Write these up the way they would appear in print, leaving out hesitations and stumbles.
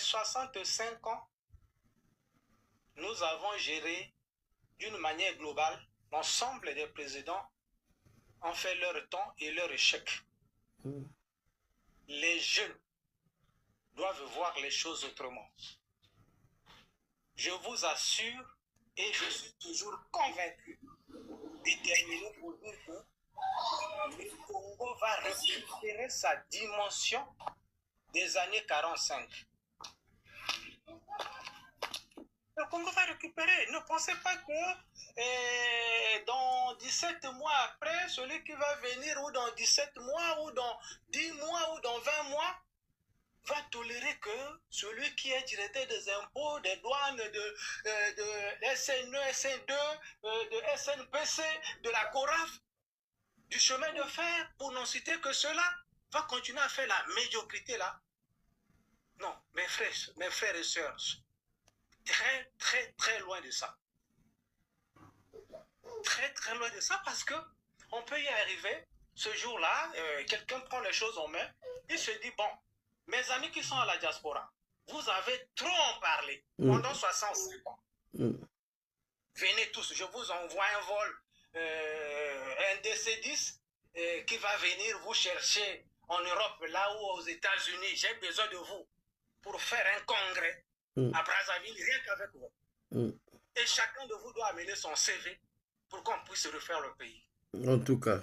65 ans, nous avons géré d'une manière globale, l'ensemble des présidents ont fait leur temps et leur échec. Les jeunes doivent voir les choses autrement. Je vous assure, et je suis toujours convaincu, déterminé pour dire que le Congo va récupérer sa dimension des années 45. Le Congo va récupérer. Ne pensez pas que dans 17 mois après, celui qui va venir, ou dans 17 mois, ou dans 10 mois, ou dans 20 mois, va tolérer que celui qui est directeur des impôts, des douanes, de SNE, SN2, de SNPC, de la CORAF, du chemin de fer, pour n'en citer que cela, va continuer à faire la médiocrité là. Non, mes frères et sœurs, très, très, très loin de ça. Très, très loin de ça, parce que on peut y arriver. Ce jour-là, quelqu'un prend les choses en main, il se dit, bon, mes amis qui sont à la diaspora, vous avez trop en parlé pendant 65 ans. Venez tous, je vous envoie un vol, un DC-10 qui va venir vous chercher en Europe, là où aux États-Unis, j'ai besoin de vous pour faire un congrès à Brazzaville, rien qu'avec vous. Et chacun de vous doit amener son CV pour qu'on puisse refaire le pays. En tout cas.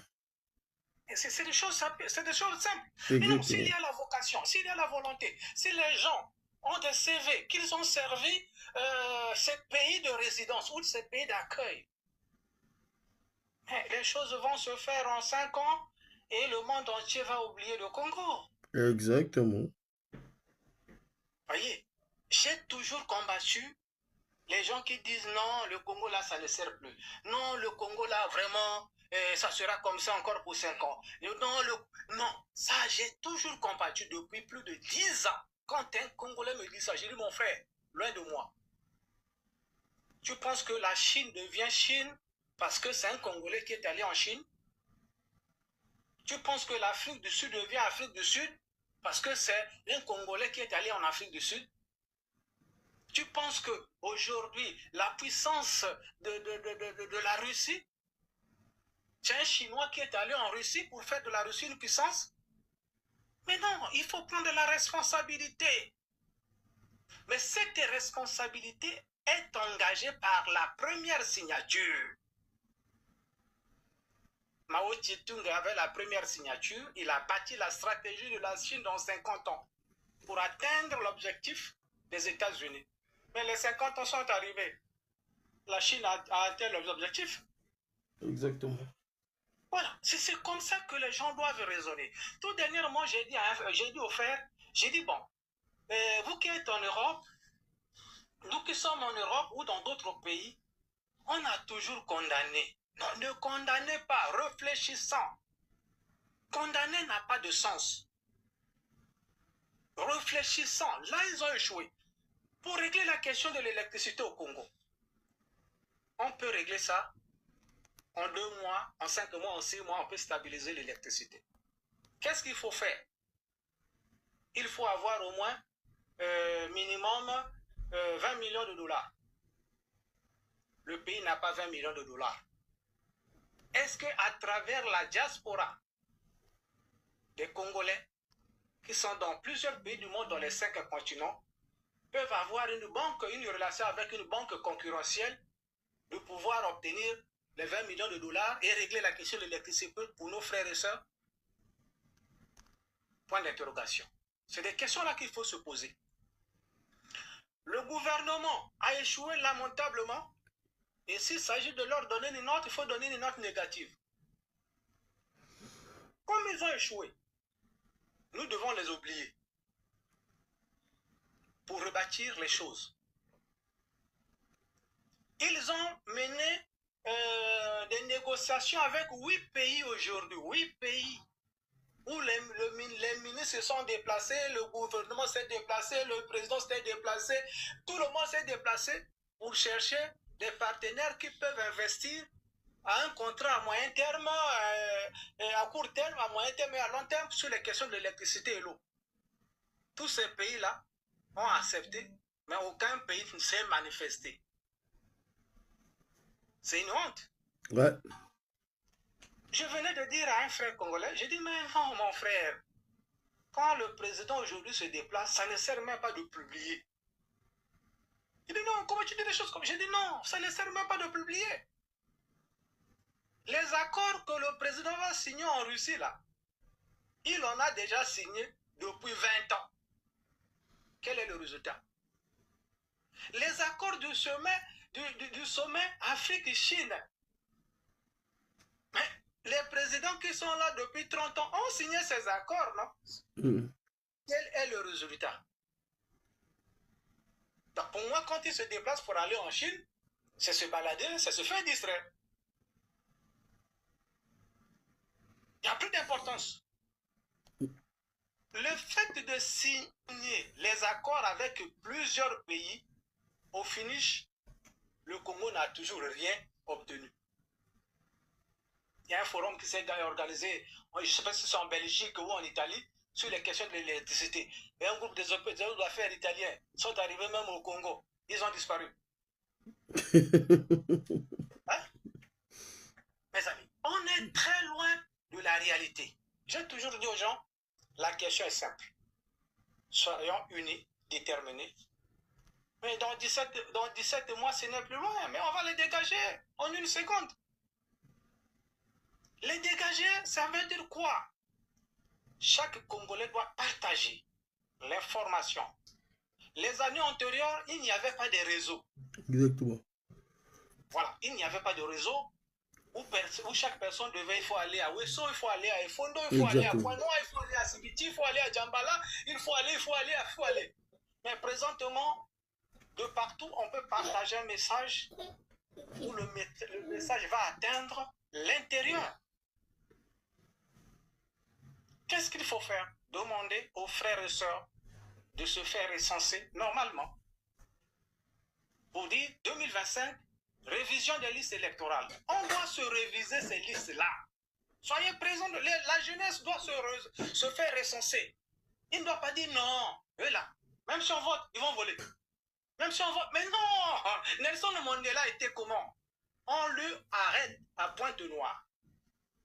C'est des choses simples. Et donc, s'il y a la vocation, s'il y a la volonté, si les gens ont des CV, qu'ils ont servi ces pays de résidence ou ces pays d'accueil, les choses vont se faire en 5 ans et le monde entier va oublier le Congo. Exactement. Voyez, j'ai toujours combattu les gens qui disent non, le Congo là, ça ne sert plus. Non, le Congo là, vraiment, ça sera comme ça encore pour 5 ans. Non, ça, j'ai toujours combattu depuis plus de 10 ans. Quand un Congolais me dit ça, j'ai dit, mon frère, loin de moi. Tu penses que la Chine devient Chine parce que c'est un Congolais qui est allé en Chine? Tu penses que l'Afrique du Sud devient Afrique du Sud parce que c'est un Congolais qui est allé en Afrique du Sud? Tu penses qu'aujourd'hui, la puissance de la Russie, c'est un Chinois qui est allé en Russie pour faire de la Russie une puissance? Mais non, il faut prendre la responsabilité. Mais cette responsabilité est engagée par la première signature. Mao Tse-tung avait la première signature, il a bâti la stratégie de la Chine dans 50 ans pour atteindre l'objectif des États-Unis. Mais les 50 ans sont arrivés. La Chine a atteint leurs objectifs. Exactement. Voilà, c'est comme ça que les gens doivent raisonner. Tout dernièrement, j'ai dit aux frères, j'ai dit, bon, vous qui êtes en Europe, nous qui sommes en Europe ou dans d'autres pays, on a toujours condamné. Non, ne condamnez pas, réfléchissant. Condamner n'a pas de sens. Réfléchissant, là ils ont échoué. Pour régler la question de l'électricité au Congo, on peut régler ça en 2 mois, en 5 mois, en 6 mois, on peut stabiliser l'électricité. Qu'est-ce qu'il faut faire? Il faut avoir au moins minimum 20 millions de dollars. Le pays n'a pas 20 millions de dollars. Est-ce qu'à travers la diaspora des Congolais qui sont dans plusieurs pays du monde, dans les 5 continents, peuvent avoir une relation avec une banque concurrentielle de pouvoir obtenir les 20 millions de dollars et régler la question de l'électricité pour nos frères et sœurs? Point d'interrogation. C'est des questions là qu'il faut se poser. Le gouvernement a échoué lamentablement. Et s'il s'agit de leur donner une note, il faut donner une note négative. Comme ils ont échoué, nous devons les oublier pour rebâtir les choses. Ils ont mené des négociations avec 8 pays aujourd'hui, 8 pays où les ministres se sont déplacés, le gouvernement s'est déplacé, le président s'est déplacé, tout le monde s'est déplacé pour chercher des partenaires qui peuvent investir à un contrat à moyen terme, à court terme, à moyen terme et à long terme sur les questions de l'électricité et l'eau. Tous ces pays-là ont accepté, mais aucun pays ne s'est manifesté. C'est une honte. Ouais. Je venais de dire à un frère congolais, j'ai dit, mais non, mon frère, quand le président aujourd'hui se déplace, ça ne sert même pas de publier. Il dit, non, comment tu dis des choses comme ça? J'ai dit, non, ça ne sert même pas de publier. Les accords que le président va signer en Russie, là, il en a déjà signé depuis 20 ans. Quel est le résultat? Les accords du sommet Afrique-Chine. Mais les présidents qui sont là depuis 30 ans ont signé ces accords, non? Quel est le résultat? Donc pour moi, quand ils se déplacent pour aller en Chine, c'est se balader, c'est se faire distraire. Il n'y a plus d'importance. Le fait de signer les accords avec plusieurs pays, au finish, le Congo n'a toujours rien obtenu. Il y a un forum qui s'est organisé, je ne sais pas si c'est en Belgique ou en Italie, sur les questions de l'électricité. Et un groupe des hommes d'affaires italiens sont arrivés même au Congo. Ils ont disparu. Hein? Mes amis, on est très loin de la réalité. J'ai toujours dit aux gens, la question est simple. Soyons unis, déterminés. Mais dans 17 mois, ce n'est plus loin. Mais on va les dégager en une seconde. Les dégager, ça veut dire quoi? Chaque Congolais doit partager l'information. Les années antérieures, il n'y avait pas de réseau. Exactement. Voilà, il n'y avait pas de réseau où chaque personne devait, il faut aller à Wesso, il faut aller à Efondo, il faut aller à Kwanoa, il faut aller à Sibiti, il faut aller à Djambala, il faut aller. Mais présentement, de partout, on peut partager un message où le message va atteindre l'intérieur. Qu'est-ce qu'il faut faire? Demander aux frères et sœurs de se faire recenser normalement. Pour dire 2025, révision des listes électorales. On doit se réviser ces listes-là. Soyez présents, la jeunesse doit se faire recenser. Il ne doit pas dire non, eux là, même si on vote, ils vont voler. Même si on vote, mais non, Nelson Mandela était comment? On lui arrête à Pointe-Noire.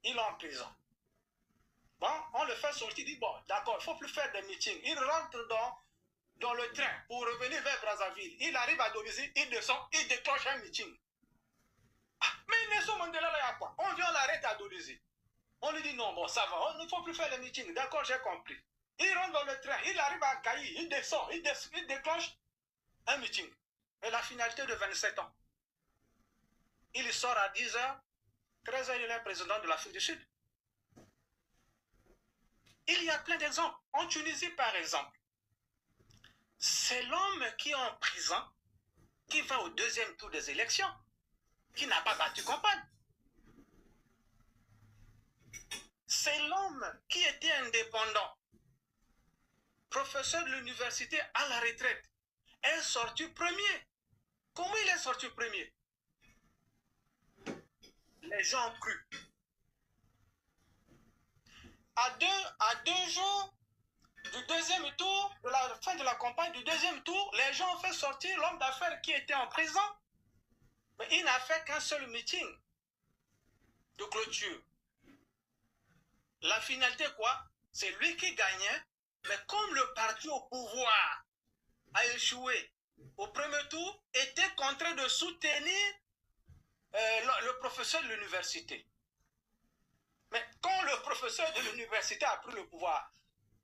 Il est en prison. Bon, on le fait sortir, il dit, bon, d'accord, il ne faut plus faire des meetings. Il rentre dans le train pour revenir vers Brazzaville. Il arrive à Dolisie, il descend, il déclenche un meeting. Ah, mais Nelson Mandela, là, il y a quoi? On vient l'arrêter à Dolisie. On lui dit, non, bon, ça va, il ne faut plus faire les meetings. D'accord, j'ai compris. Il rentre dans le train, il arrive à Kayi, il descend, il déclenche un meeting. Et la finalité de 27 ans. Il sort à 10h, 13h, il est président de l'Afrique du Sud. Il y a plein d'exemples. En Tunisie, par exemple, c'est l'homme qui est en prison, qui va au deuxième tour des élections, qui n'a pas battu campagne. C'est l'homme qui était indépendant, professeur de l'université à la retraite, est sorti premier. Comment il est sorti premier? Les gens ont cru. À deux jours du deuxième tour, de la fin de la campagne du deuxième tour, les gens ont fait sortir l'homme d'affaires qui était en prison. Mais il n'a fait qu'un seul meeting de clôture. La finalité, quoi? C'est lui qui gagnait, mais comme le parti au pouvoir a échoué au premier tour, était contraint de soutenir le professeur de l'université. Mais quand le professeur de l'université a pris le pouvoir,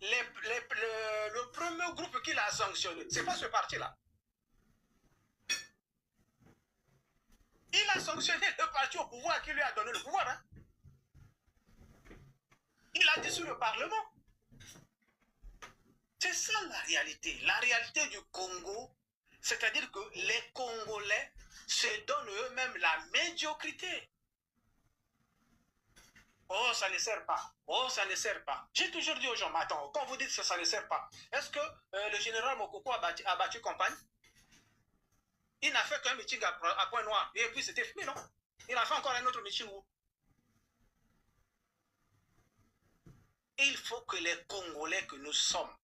le premier groupe qu'il a sanctionné, c'est pas ce parti-là. Il a sanctionné le parti au pouvoir qui lui a donné le pouvoir. Hein? Il a dissous le Parlement. C'est ça la réalité. La réalité du Congo, c'est-à-dire que les Congolais se donnent eux-mêmes la médiocrité. Oh, ça ne sert pas. Oh, ça ne sert pas. J'ai toujours dit aux gens, mais attends, quand vous dites que ça ne sert pas, est-ce que le général Mokoko a battu campagne? Il n'a fait qu'un meeting à Pointe-Noire. Et puis c'était fini, non? Il a fait encore un autre meeting où? Il faut que les Congolais que nous sommes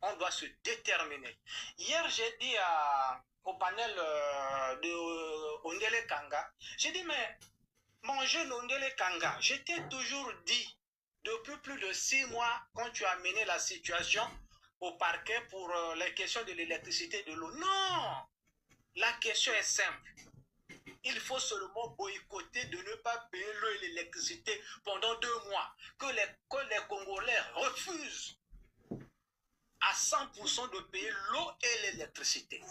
On doit se déterminer. Hier, j'ai dit au panel de Ondele Kanga, j'ai dit, mais mon jeune Ondele Kanga, je t'ai toujours dit, depuis plus de 6 mois, quand tu as mené la situation au parquet pour les questions de l'électricité et de l'eau. Non! La question est simple. Il faut seulement boycotter de ne pas payer l'eau et l'électricité pendant 2 mois. Que les Congolais refusent à 100% de payer l'eau et l'électricité.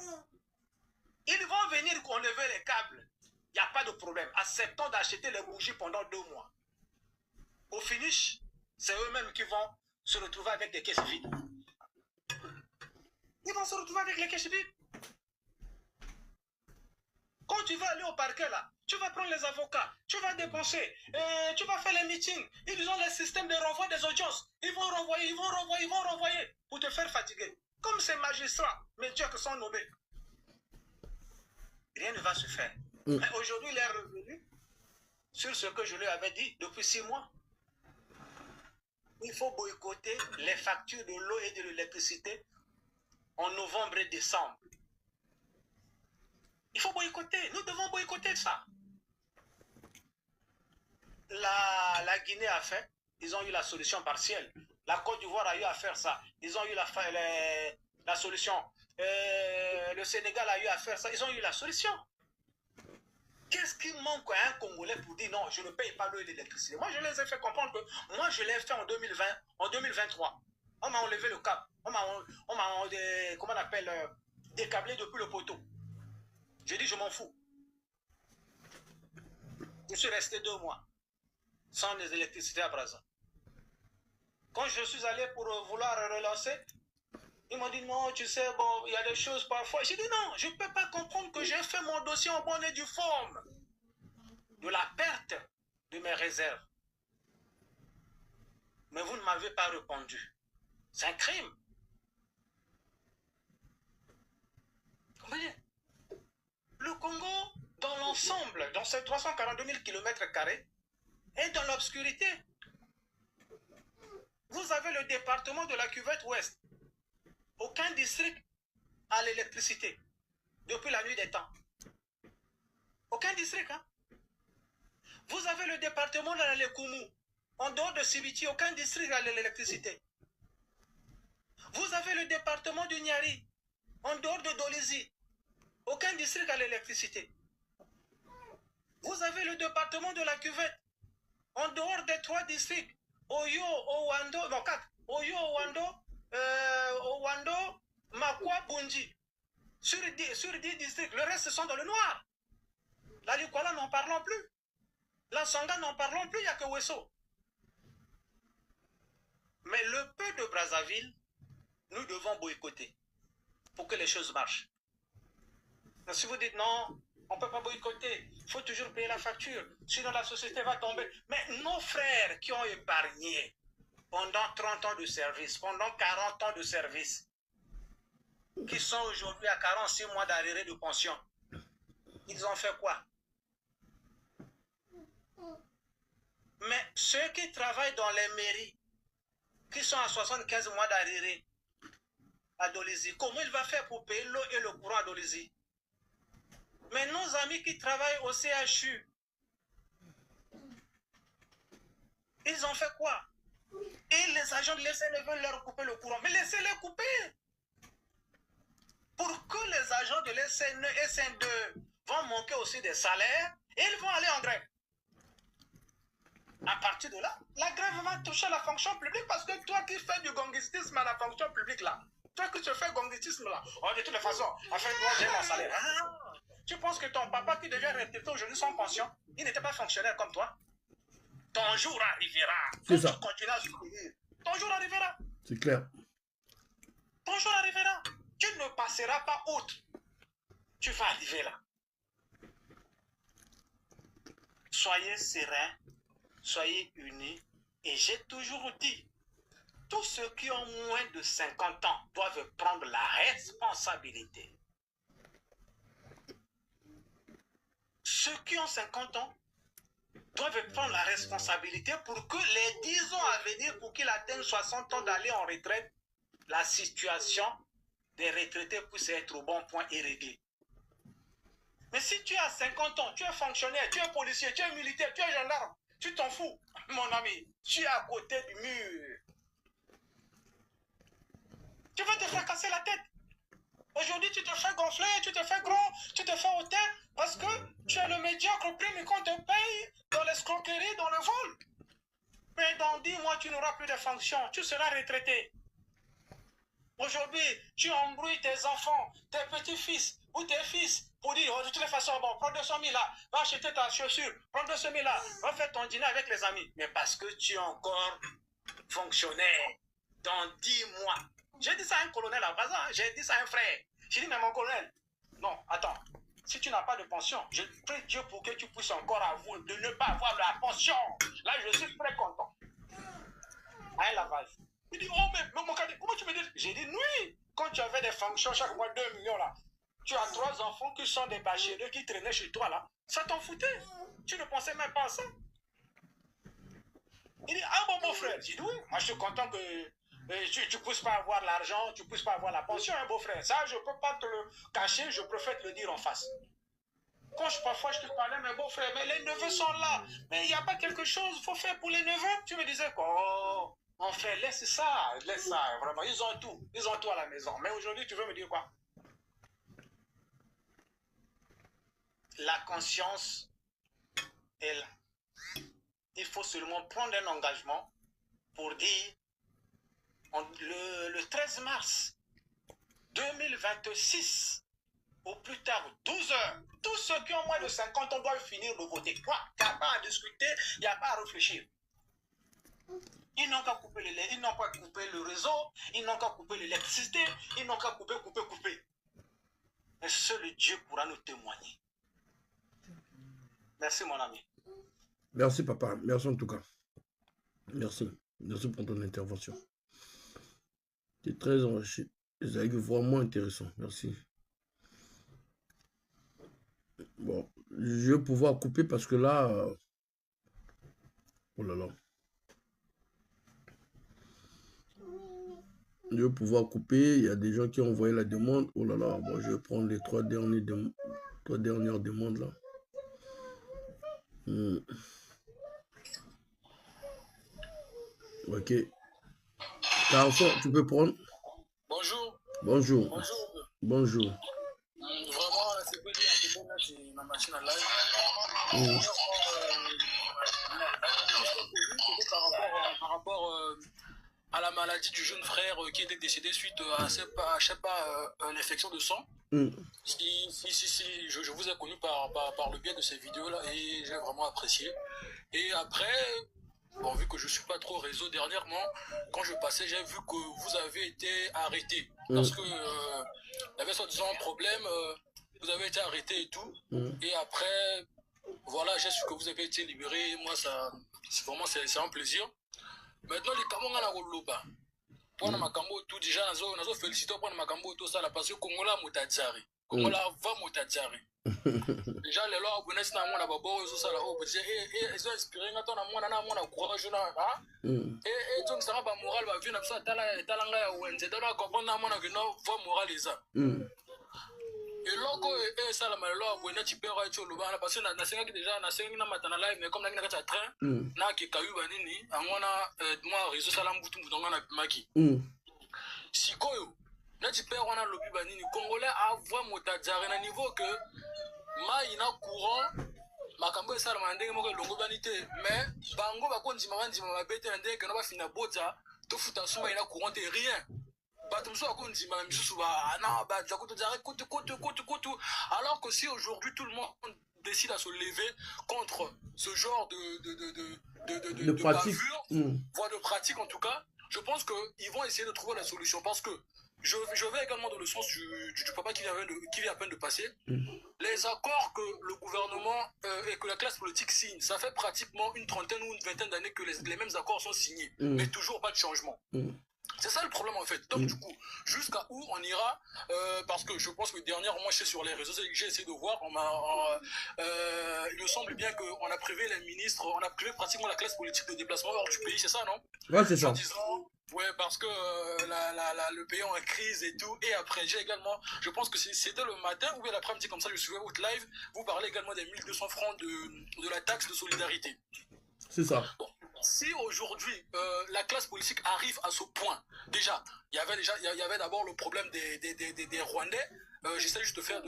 Ils vont venir enlever les câbles. Il n'y a pas de problème. Acceptons d'acheter les bougies pendant 2 mois. Au finish, c'est eux-mêmes qui vont se retrouver avec des caisses vides. Ils vont se retrouver avec les caisses vides. Quand tu vas aller au parquet là, tu vas prendre les avocats, tu vas dépenser, tu vas faire les meetings. Ils ont les systèmes de renvoi des audiences. Ils vont renvoyer pour te faire fatiguer. Comme ces magistrats, médiocres sont nommés. Rien ne va se faire. Mais aujourd'hui, il est revenu sur ce que je lui avais dit depuis 6 mois. Il faut boycotter les factures de l'eau et de l'électricité en novembre et décembre. Il faut boycotter. Nous devons boycotter ça. La Guinée a fait. Ils ont eu la solution partielle. La Côte d'Ivoire a eu à faire ça. Ils ont eu la solution. Le Sénégal a eu à faire ça. Ils ont eu la solution. Qu'est-ce qui manque à un Congolais pour dire non, je ne paye pas l'eau et l'électricité? Moi, je les ai fait comprendre que moi, je l'ai fait en 2020, en 2023. On m'a enlevé le câble. On m'a, comment on appelle, décablé depuis le poteau. Je dis, je m'en fous. Je suis resté 2 mois sans les électricités à Brazza. Quand je suis allé pour vouloir relancer, ils m'ont dit non, tu sais, bon, il y a des choses parfois. J'ai dit non, je ne peux pas comprendre que j'ai fait mon dossier en bonne et due forme de la perte de mes réserves. Mais vous ne m'avez pas répondu. C'est un crime. Comprenez? Le Congo, dans l'ensemble, dans ces 342 000 km², est dans l'obscurité. Vous avez le département de la cuvette ouest. Aucun district a l'électricité depuis la nuit des temps. Aucun district. Hein? Vous avez le département de la Lekumu. En dehors de Sibiti, aucun district a l'électricité. Vous avez le département du Niari. En dehors de Dolizi. Aucun district a l'électricité. Vous avez le département de la cuvette. En dehors des 3 districts. Oyo, Owando, non 4. Oyo, Owando, Makwa, Bunji. Sur 10 districts, le reste sont dans le noir. La Likwala, n'en parlons plus. La Sanga, n'en parlons plus, il n'y a que Wesso. Mais le peuple de Brazzaville, nous devons boycotter pour que les choses marchent. Donc, si vous dites non, on ne peut pas boycotter, il faut toujours payer la facture, sinon la société va tomber. Mais nos frères qui ont épargné pendant 30 ans de service, pendant 40 ans de service, qui sont aujourd'hui à 46 mois d'arrêt de pension, ils ont fait quoi? Mais ceux qui travaillent dans les mairies, qui sont à 75 mois d'arrêt à Dolizy, comment il va faire pour payer l'eau et le courant à Dolizy? Mais nos amis qui travaillent au CHU, ils ont fait quoi? Et les agents de l'SN veulent leur couper le courant. Mais laissez-les couper. Pour que les agents de l'SN, SN2 vont manquer aussi des salaires et ils vont aller en grève. À partir de là, la grève va toucher la fonction publique parce que toi qui fais du gangistisme à la fonction publique là, toi qui te fais gangistisme là, oh, de toutes les façons, enfin moi j'ai mon salaire. Ah, tu penses que ton papa qui devient retraité aujourd'hui sans pension, il n'était pas fonctionnaire comme toi? Ton jour arrivera. C'est ça. Tu continues à souffrir. Ton jour arrivera. C'est clair. Ton jour arrivera. Tu ne passeras pas outre. Tu vas arriver là. Soyez sereins, soyez unis. Et j'ai toujours dit, tous ceux qui ont moins de 50 ans doivent prendre la responsabilité. Ceux qui ont 50 ans doivent prendre la responsabilité pour que les 10 ans à venir, pour qu'ils atteignent 60 ans d'aller en retraite, la situation des retraités puisse être au bon point et réglée. Mais si tu as 50 ans, tu es fonctionnaire, tu es policier, tu es militaire, tu es gendarme, tu t'en fous, mon ami. Tu es à côté du mur. Tu vas te faire casser la tête. Aujourd'hui, tu te fais gonfler, tu te fais grand, tu te fais hautain parce que tu es le médiocre prime qu'on te paye dans l'escroquerie, dans le vol. Mais dans 10 mois, tu n'auras plus de fonction, tu seras retraité. Aujourd'hui, tu embrouilles tes enfants, tes petits-fils ou tes fils pour dire, oh, de toutes les façons, bon, prends 200 000 là, va acheter ta chaussure, prends 200 000 là, va faire ton dîner avec les amis. Mais parce que tu es encore fonctionnaire dans 10 mois. J'ai dit ça à un colonel à Bazin, j'ai dit ça à un frère. J'ai dit, mais mon colonel, non, attends, si tu n'as pas de pension, je prie Dieu pour que tu puisses encore avoir, de ne pas avoir la pension. Là, je suis très content. À un lavage. Il dit, oh, mais mon cadet, comment tu me dis? J'ai dit, oui, quand tu avais des fonctions chaque mois, 2 millions là, tu as 3 enfants qui sont des bacheliers qui traînaient chez toi là, ça t'en foutait. Tu ne pensais même pas à ça. Il dit, ah bon, mon frère. J'ai dit, oui, moi je suis content que tu ne puisses pas avoir l'argent, tu ne puisses pas avoir la pension, hein, beau-frère. Ça, je ne peux pas te le cacher, je préfère te le dire en face. Quand parfois je te parlais, mes beaux-frères, mais les neveux sont là. Mais il n'y a pas quelque chose qu'il faut faire pour les neveux. Tu me disais quoi? Oh, mon frère, laisse ça, vraiment. Ils ont tout à la maison. Mais aujourd'hui, tu veux me dire quoi? La conscience est là. Il faut seulement prendre un engagement pour dire le 13 mars 2026, au plus tard 12 heures, tous ceux qui ont moins de 50 ans doivent finir de voter. Il n'y a pas à discuter, il n'y a pas à réfléchir. Ils n'ont qu'à couper les ils n'ont pas couper le réseau, ils n'ont qu'à couper l'électricité, ils n'ont qu'à couper. Mais seul Dieu pourra nous témoigner. Merci mon ami. Merci papa, merci en tout cas. Merci. Merci pour ton intervention. C'est très enrichi. C'est vraiment intéressant. Merci. Bon, je vais pouvoir couper parce que là... oh là là. Je vais pouvoir couper. Il y a des gens qui ont envoyé la demande. Oh là là. Bon, je vais prendre les 3 dernières demandes là. Ok. Carrefour, tu peux prendre? Bonjour. Bonjour. Bonjour. Bonjour. Vraiment, c'est pas dire là, j'ai ma machine à live. Par rapport à la maladie du jeune frère qui était décédé suite à l'infection de sang. Si, je vous ai connu par le biais de ces vidéos-là et j'ai vraiment apprécié. Et après, bon, vu que je ne suis pas trop réseau dernièrement, quand je passais, j'ai vu que vous avez été arrêté. Parce que il y avait soi-disant un problème, vous avez été arrêté et tout. Et après, voilà, j'ai su que vous avez été libéré. Moi, ça, c'est vraiment un plaisir. Maintenant, les Kamanga na Goloba. Pour Makambo, tout déjà, nous félicitons pour Makambo, tout ça, parce que Congola Moutadjari. Congola va Moutadjari. Déjà, les lois, vous n'êtes pas à mon ababo, tout ça, là, ils ont inspiré, on a mon courage, et donc, ça va pas moral, va venir, ça, talanga, ou en zéro, comprendre, mon avis, va moraliser. Et logo et ça la malo vous n'êtes pas ouais tu le bas parce que na senga qui déjà na senga na matana live mais comme na kata train na ki kayuba nini angona moi réseau salam butu mudonga na maki sikoyo na ti père wana lobi banini congolais avoir motadjare na niveau que ma ina courant makambo ça la mandenge moko longo banité mais bango ba konzi mabandima mabete ndenge que no ba fina bota to futa suma ina courant et rien. Alors que si aujourd'hui tout le monde décide à se lever contre ce genre de bavure, voire de pratique en tout cas, je pense qu'ils vont essayer de trouver la solution parce que je vais également dans le sens du papa qui vient à peine de passer. Les accords que le gouvernement et que la classe politique signe, ça fait pratiquement une trentaine ou une vingtaine d'années que les mêmes accords sont signés, mais toujours pas de changement. C'est ça le problème en fait. Donc du coup, jusqu'à où on ira, parce que je pense que dernièrement, je suis sur les réseaux, j'ai essayé de voir, il me semble bien qu'on a privé les ministres, on a privé pratiquement la classe politique de déplacement hors du pays, c'est ça, non? Ouais, c'est ça. Ouais, parce que le pays est en crise et tout. Et après, j'ai également, je pense que c'était le matin ou bien l'après-midi, comme ça, je suivais votre live, vous parlez également des 1200 francs de la taxe de solidarité. C'est ça. Bon. Si aujourd'hui la classe politique arrive à ce point, déjà, il y avait d'abord le problème des Rwandais. J'essaie juste de faire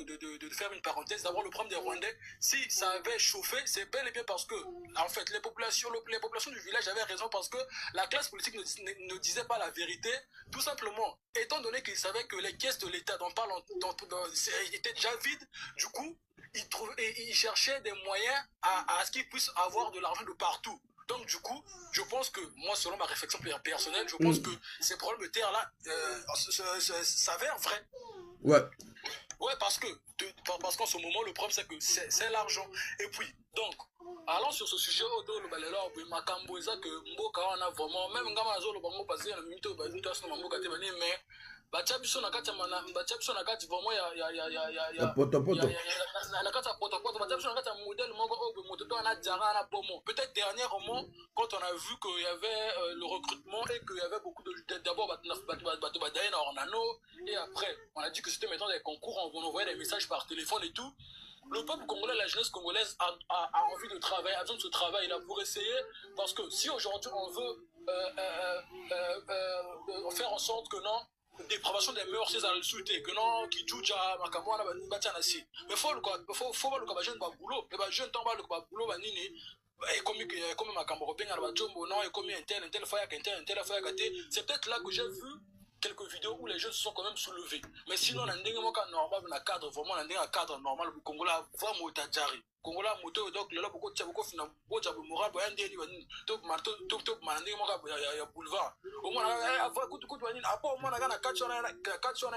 une parenthèse. D'abord, le problème des Rwandais, si ça avait chauffé, c'est bel et bien parce que, en fait, les populations du village avaient raison parce que la classe politique ne disait pas la vérité, tout simplement, étant donné qu'ils savaient que les caisses de l'État étaient déjà vides, du coup, ils cherchaient des moyens à ce qu'ils puissent avoir de l'argent de partout. Donc du coup, je pense que, moi selon ma réflexion personnelle, je pense que ces problèmes de terre-là s'avèrent vrais. Ouais. Ouais, parce qu'en ce moment, le problème c'est que c'est l'argent. Et puis, donc, allons sur ce sujet, mais batia biso na kati vraiment ya potopoto batia biso na kati ya modèle moko moto to na diara na pomo. Peut-être dernièrement quand on a vu qu'il y avait le recrutement et qu'il y avait beaucoup de d'abord bataille na ornano et après on a dit que c'était maintenant des concours, on envoyait des messages par téléphone et tout. Le peuple congolais, la jeunesse congolaise a envie de travailler, a besoin de ce travail là pour essayer, parce que si aujourd'hui on veut faire en sorte que non dépravation des mœurs c'est à le souhaiter que non qui touche à makamwana batanasi mais faut le ka jeune ba boulot et ba jeune temps ba le ka boulot ba nini et comme makambo ko benga ba jombo non et comme un tel fois c'est peut-être là que j'ai vu quelques vidéos où les jeunes se sont quand même soulevés. Mais sinon, on a un normal, on a un cadre, vraiment, on a un cadre normal, le Congo là, vraiment, on a un Congo là, moto, donc, là, beaucoup de beaucoup fina, beaucoup de moral, bah, un des, top, boulevard. Au moins, avant, coup, après, au moins, on a quatre on a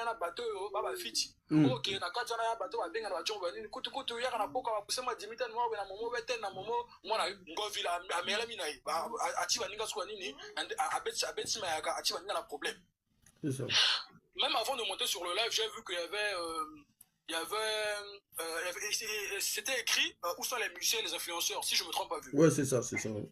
un bateau, baba fiti. Ok, on a quatre on a un bateau, on a bien, on a un coup, il y a un poka, on a poussé ma moi, on a momo, beten, na momo, moi, on a une ville à Mélamina, à Tibaninga, Swanini, à Betsima, à Tibaninga, la problème. Même avant de monter sur le live, j'ai vu qu'il y avait c'était écrit où sont les musiciens et les influenceurs, si je ne me trompe pas. Ouais, c'est ça, c'est ça. Mais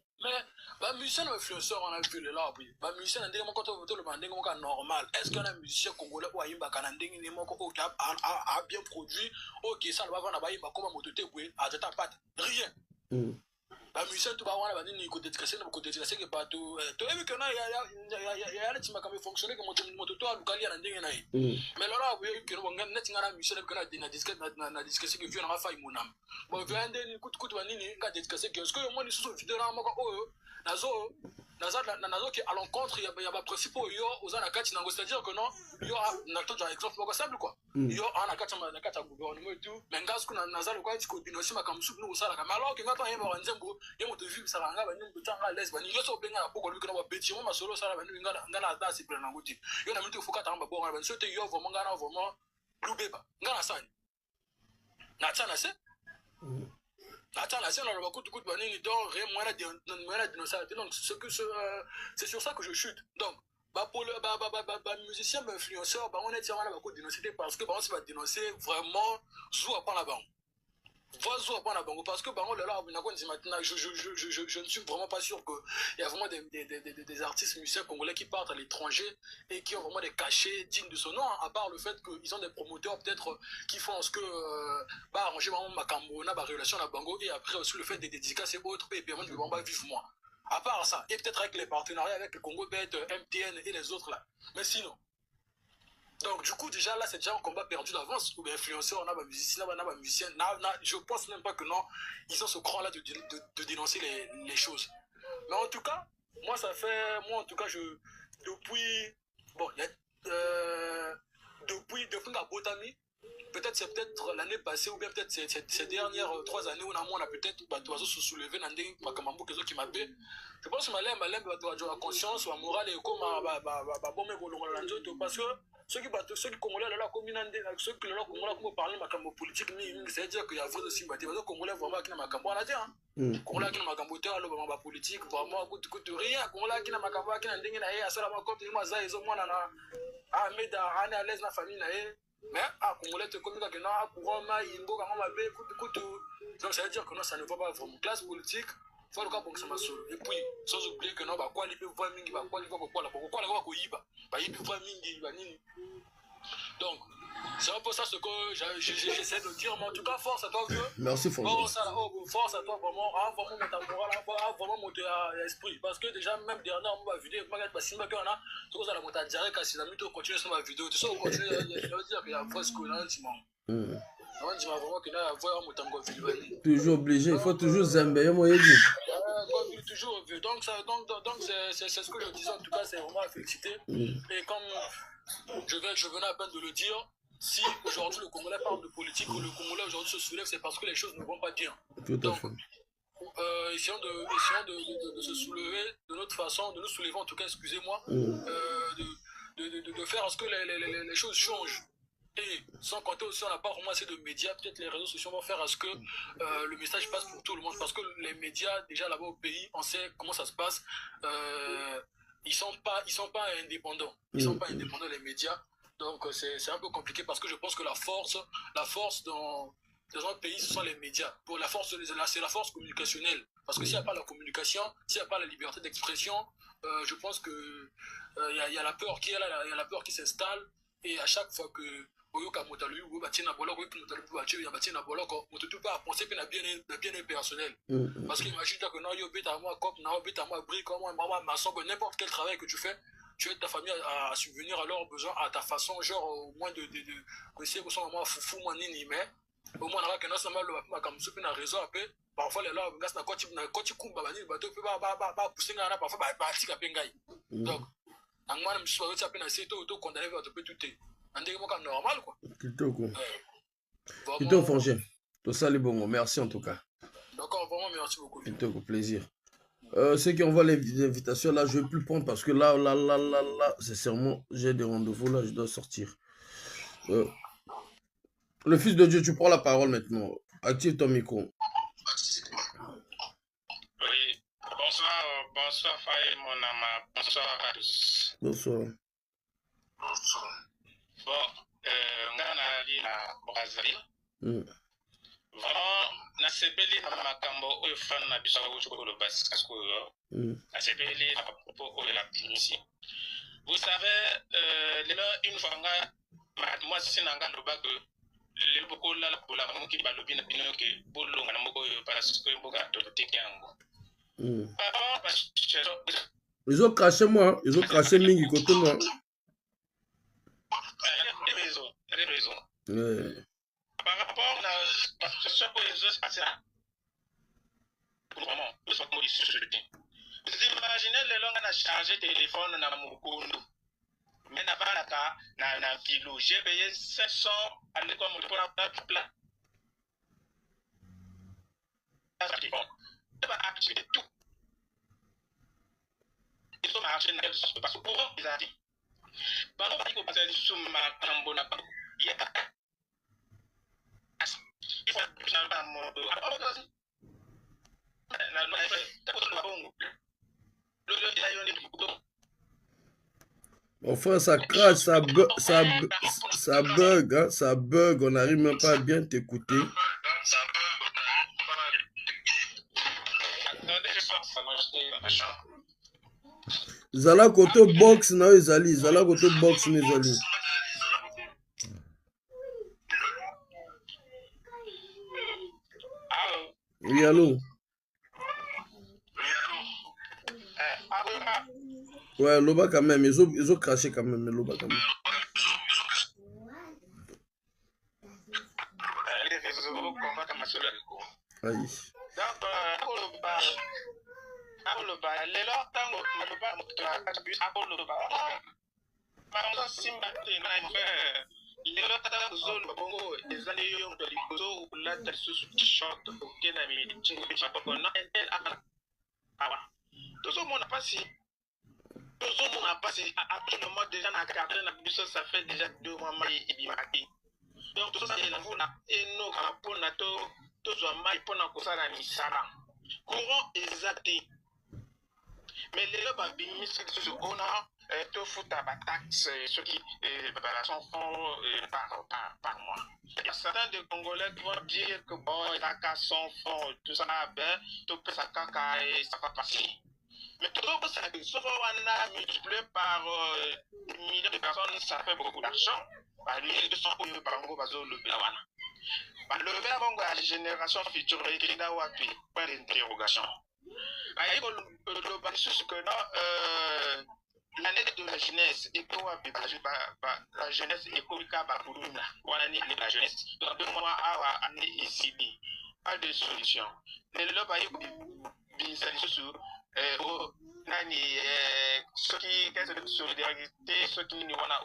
bah, musicien et influenceur, on a vu là, oui. Bah, musicien, quand on vote le banding, on normal. Est-ce qu'il y a un musicien congolais ou un bakanding a bien produit? Ok, ça va avoir un comme un mototé, oui, à ta patte. Rien. Bah, musicien, tu vas voir la bandine, côté dédicacé, que pas tout. Tu as vu que non, il y a un petit peu fonctionné comme mototo à l'Ukalia, mais là, oui, que nous avons net un musicien qui a dédicacé que vient à faire mon âme. Bon, vient d'un coup de bandine, qui a dédicacé que ce que moi, les sous vidéo là, nazo qui à l'encontre il y a pas principe aux anakati nango, c'est-à-dire que non il y a un exemple pour simple quoi il y a anakati na gouvernement et tout mais ngas kuna nazalo quoi tu binosi makamsu nous ça la alors que ngata yemba nzembo yemo te vivre ça nga ba ni tanga les ba ni yoso benga na poko lui kana ba petit mo masolo ça ba ni ngala da c'est plein nango ti yo na mitu fuka tanga ba ba so te yo vraiment ngana vraiment lubeba ngana sani na tsana se attends, la scène, on va donc c'est sur ça que je chute. Donc, pour le musicien, influenceur, on est tiré à la dénoncer parce que on va dénoncer vraiment Zou à la banque. Parce que je ne suis vraiment pas sûr qu'il y a vraiment des artistes musiciens congolais qui partent à l'étranger et qui ont vraiment des cachets dignes de ce nom, à part le fait qu'ils ont des promoteurs peut-être qui font ce que arranger ma cambona, ma relation à Bango, et après aussi le fait des dédicaces et autres, et bien du Bamba vivement. À part ça, et peut-être avec les partenariats avec le Congo Bête, MTN et les autres là. Mais sinon. Donc du coup déjà là c'est déjà un combat perdu d'avance ou bien influenceurs, on a des musiciens, je pense même pas que non, ils ont ce cran là de dénoncer les choses. Mais en tout cas, moi en tout cas depuis la Botami, peut-être c'est peut-être l'année passée ou bien peut-être ces dernières 3 années où on a peut-être se soulever dans des makamambo qui m'a fait. Je pense que ma conscience, ma morale est comme parce que ceux qui congolais là comme ceux qui là congolais comme parler makambo politique c'est dire qu'il y a vrai sympathie parce que congolais vraiment qui na makambo on a dit hein congolais qui na makambo te alo ba politique vraiment coûte rien congolais qui na makambo qui na ndenge na ye asala makopi maza ezo mwana na Ahmed ana à l'aise na famille na ye mais congolais te comme que na kuroma yimbo kama mabe coûte donc ça veut dire que non ça ne va pas vraiment classe politique faut le cas pour que ça marche et puis sans oublier que non ba quoi lipe voix mingi ba quoi lipe quoi la pourquoi la ko yiba ba yiba voix mingi ba nini donc c'est un peu ça ce que j'essaie de dire mais en tout cas force à toi vieux merci force à toi vraiment vraiment mon moral vraiment monter à l'esprit parce que déjà même dernièrement ma vidéo ma gars simba que on a tout ça la monter direct à Sinami to continuer sur ma vidéo tout ça on continue je veux dire qu'il y a presque un dimanche toujours obligé, il faut toujours zambé, moi il dit. Toujours donc c'est ce que je disais en tout cas, c'est vraiment à féliciter. Et comme je venais à peine de le dire, si aujourd'hui le Congolais parle de politique ou le Congolais aujourd'hui se soulève, c'est parce que les choses ne vont pas bien. Tout à fait. Essayons de se soulever de notre façon, de nous soulever en tout cas, excusez-moi, de faire à ce que les choses changent. Et sans compter aussi, on n'a pas vraiment assez de médias. Peut-être les réseaux sociaux vont faire à ce que le message passe pour tout le monde. Parce que les médias, déjà là-bas au pays, on sait comment ça se passe. Ils sont pas indépendants. Ils sont pas indépendants, les médias. Donc c'est un peu compliqué parce que je pense que la force dans un pays, ce sont les médias. Pour la force, c'est la force communicationnelle. Parce que s'il n'y a pas la communication, s'il n'y a pas la liberté d'expression, je pense que y a la peur qui est là, il y a la peur qui s'installe. Et à chaque fois que oyoka motalu ou batina boloko ou motalu batia batina boloko on te tout pas penser que na bien personnel parce que imagine toi que non yo beta moi cop na beta moi brique moi maçon n'importe quel travail que tu fais tu aides ta famille à subvenir à leurs besoins à ta façon genre au moins de essayer que son moi foufou moi nini mais au moins là que non seulement le ma comme soupe na réseau après parfois les là ngas na koti kumba bani bato peut ba pousser na parfois ba tika pengai donc angwana msuwa yote apena seto auto condamné va te peut tout est andé moi comme normal quoi Kitoko Frangin tout ça les bons merci en tout cas d'accord vraiment merci beaucoup Kitoko plaisir ceux qui envoient les invitations là je vais plus prendre parce que là c'est sûrement j'ai des rendez-vous là je dois sortir le fils de Dieu tu prends la parole maintenant active ton micro. Bonsoir Faye, mon ama. Bonsoir à tous. Bonsoir. Bon, ngana li na Brazzaville. Vraiment, na sepeli na makambo oyo fan na biso ko le bas parce que na sepeli na propos oyo la ici. Vous savez, une fois moi c'est nanga loba que le boko la pola moki balobi na bino ke bolonga na moko parce que mboka to tekango. Ils ont craché moi, ils ont craché Mingi côté moi. Par rapport à ce que vous imaginez les langues à charger téléphone dans mon condo. Mais na kilo, j'ai payé 700 à l'école pour la place. Activer tout. Ils sont marchés parce que pour eux, ils ont dit. Pendant que vous passez sur ma tambona, il y a il faut que je n'aille pas mon enfin ça crache, ça bug, hein, ça bug, on n'arrive même pas à bien t'écouter. Zala koto box na ezali, zala koto box na ezali. Oui, allô? Ouais, Loba quand même, ils ont craché quand même, Loba quand même. Aïe. on a passé absolument déjà dans la carte, ça fait déjà 2 mois et bimaki. Donc tout ça c'est la vous et nos rapports tous mal pour na kosala misala. Courant exacté. Mais les lobes abîmés sur on a tout fout à taxe ceux qui sont par mois. Il y a certains des Congolais qui vont dire que bon, il a qu'à 100 francs, tout ça, ben, tout peut ça et ça va passer. Mais tout ça, sauf qu'on a multiplié par des milliers de personnes, ça fait beaucoup d'argent. Par 1200 euros par an, le Bélawana. Le verbe à la génération future, écrit dans Wapi, point d'interrogation. Le basis que l'année de la jeunesse, et la jeunesse économique, la jeunesse, dans 2 mois, à année ici, pas de solution. Les lobes ceux qui ont de solidarité, ceux qui n'y ont pas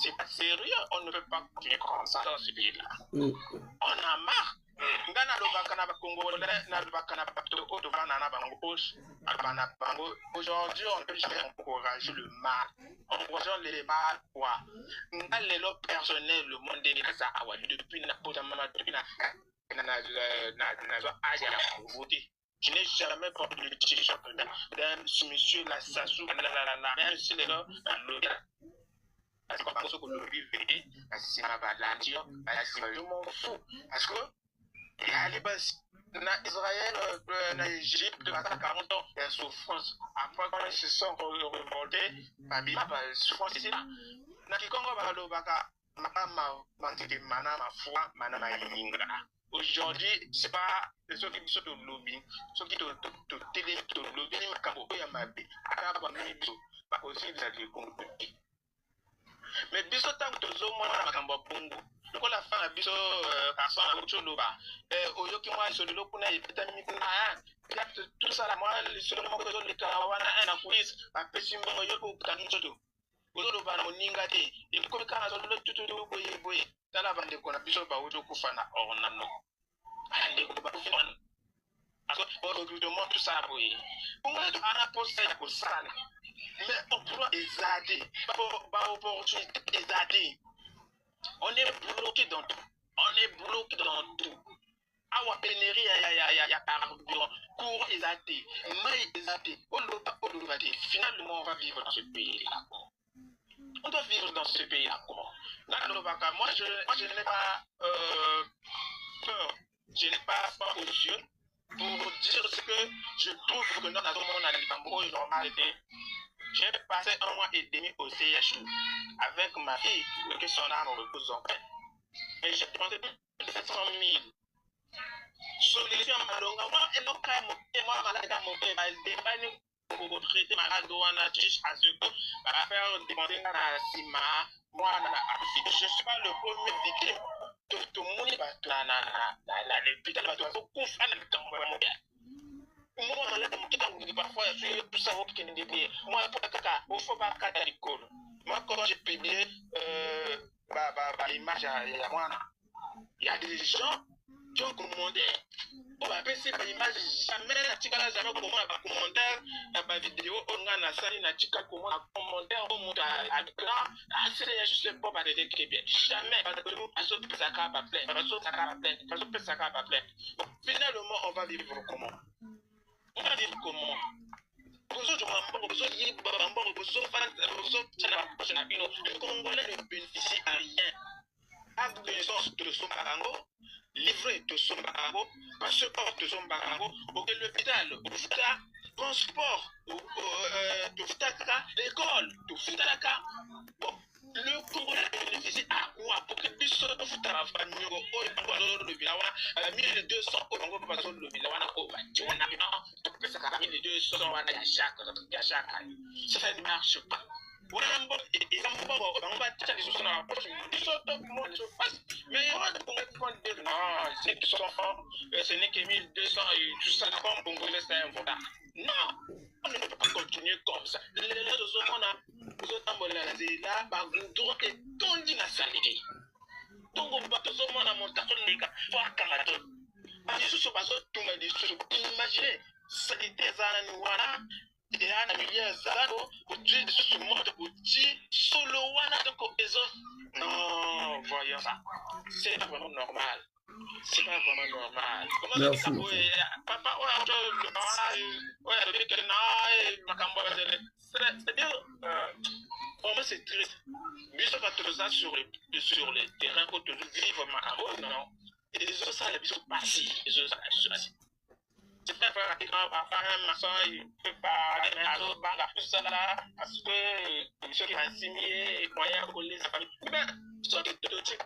c'est pas sérieux, on ne peut pas continuer comme ça dans ce pays-là. On a marre. Aujourd'hui, on ne peut jamais encourager le mal. Encourageons les mal, quoi. Les lois personnelles, le monde est depuis je n'ai jamais porté de décision d'un monsieur la Sassou, même si les lois, parce qu'on pense que le vivre, parce que je m'en fous. Parce que il y a les bases. En Israël, en Égypte, pendant 40 ans, il y a souffrance. Après, quand ils se sont revoltés, il y a souffrance ici. Aujourd'hui, ce n'est pas ceux qui sont au lobby, ceux qui sont au télé, au lobby, mais biso tango tozomona makambo bongo lokola fana biso kasana ucholoba oyoki mwa solilo kuna epeta mikuna tout ça la moi solilo moko zo le kawana na police ba pesi mbongo yoko kutani choto ozoloba na moninga te ekomi kana solilo tutu boye boye tala bande kona biso ba ojo kufana ornano ande ko ba kufana aso recrutement tout ça boye on a ana poste ya kosala. Mais emploi exadé, pas opportunité exadé. On est bloqué dans tout. On est bloqué dans tout. Awa pénérie, il y a carburant, cours exadé, maille exadé, finalement on va vivre dans ce pays-là. On doit vivre dans ce pays-là. Moi je n'ai pas peur, je n'ai pas peur aux yeux pour dire ce que je trouve que notre monde a les normal était. J'ai passé 1 mois et demi au CHU avec ma fille, que son âme repose en paix. Et j'ai dépensé 700 000. Solution malonga, moi, et non, moi, malade à mon père, elle dépanne pour traiter malade ou en achiche à ce que, à faire demander à la CIMA, moi, je ne suis pas le premier victime. Tout le monde est l'hôpital, il va tout faire le temps pour mon père. Moi, parfois, je suis tout ça qui est débrouillé. Moi, pour le caca, il ne faut pas caca l'école. Moi, quand j'ai publié l'image à moi, il y a des gens qui ont commandé. On va passer par l'image, jamais la tika jamais comment on va commentaire, la vidéo, on a sali la tika comment on commentaire, on monte à l'écran. C'est juste le pop à des bien. Jamais, parce que nous, à ce que ça va plein, parce que ça va plein. Finalement, on va vivre comment? On va vivre comment? Le Congolais ne bénéficie à rien. À connaissance de son barango, livré de son barango, passeport de son barango, l'hôpital, transport, l'école, le Congolais bénéficie à quoi? Pour que puisse se faire la famille, le Bilawa, 1200 euros pour passer le Bilawa, tu en as bien, tu peux faire 1200 euros à chaque année. Ça ne marche pas. Mais il y aura des Congolais qui vont dire non, ce n'est que 1200 et tout ça, comme Congolais, c'est un voleur. Non, on ne peut pas continuer comme ça. Les autres, on a là, on dit la saleté. Donc, on va tout le monde à monter sur les gars, voir Canada. Imaginez, saleté, Zanouana, et un millier Zano, dire ça. C'est pas vraiment normal. C'est pas vraiment normal. Comment merci, ça peut... Papa, c'est-à-dire, vraiment c'est triste. Mais ça va te ça sur les terrains où tu vivre Macambo, non. Et les autres, ça, les bisous passés. Les autres, ça, c'est pas faire un maçon, il peut pas aller à l'autre banque, tout ça là, parce que ceux qui vont signer, moyens pour les familles. Mais, ceux qui te disent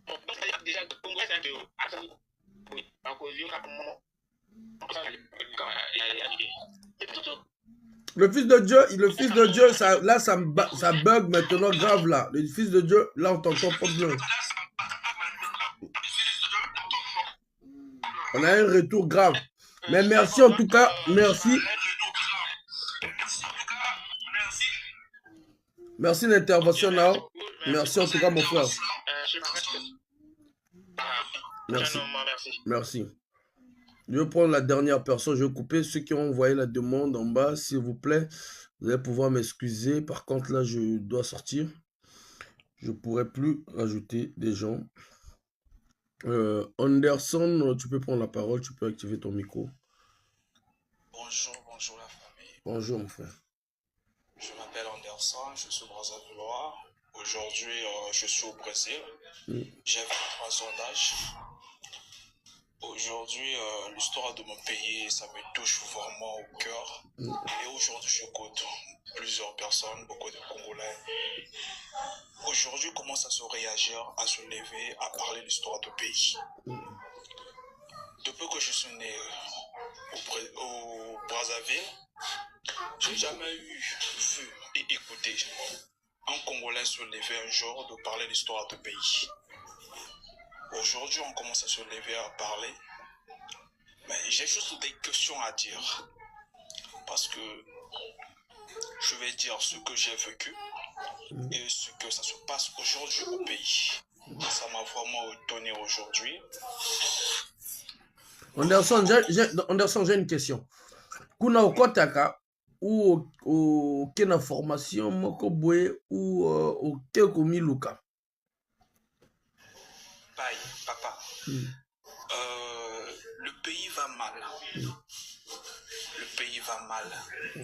donc, il y a déjà de Congo, c'est un peu. Oui, à cause du moment. Le fils de Dieu, ça, là, ça bug maintenant grave là. Le fils de Dieu, là, on t'entend pas bien. On a un retour grave. Mais merci en tout cas, merci. Merci de l'intervention là. Merci en tout cas, mon frère. Merci. Merci. Je vais prendre la dernière personne. Je vais couper ceux qui ont envoyé la demande en bas, s'il vous plaît. Vous allez pouvoir m'excuser. Par contre, là, je dois sortir. Je ne pourrai plus rajouter des gens. Anderson, tu peux prendre la parole. Tu peux activer ton micro. Bonjour la famille. Bonjour, mon frère. Je m'appelle Anderson, je suis Brazzaville. Aujourd'hui, je suis au Brésil. J'ai 23 ans d'âge. Aujourd'hui, l'histoire de mon pays, ça me touche vraiment au cœur. Et aujourd'hui, je côtoie plusieurs personnes, beaucoup de Congolais. Aujourd'hui, commence à se réagir, à se lever, à parler de l'histoire du pays. Depuis que je suis né au Brazzaville, j'ai jamais vu et écouté un Congolais se lever un jour de parler de l'histoire du pays. Aujourd'hui, on commence à se lever à parler, mais j'ai juste des questions à dire, parce que je vais dire ce que j'ai vécu et ce que ça se passe aujourd'hui au pays. Ça m'a vraiment étonné aujourd'hui. Anderson, j'ai une question. Kuna okotaka ou quelle information moko boye ou auquel komi luka? Bye, papa. Le pays va mal. Le pays va mal.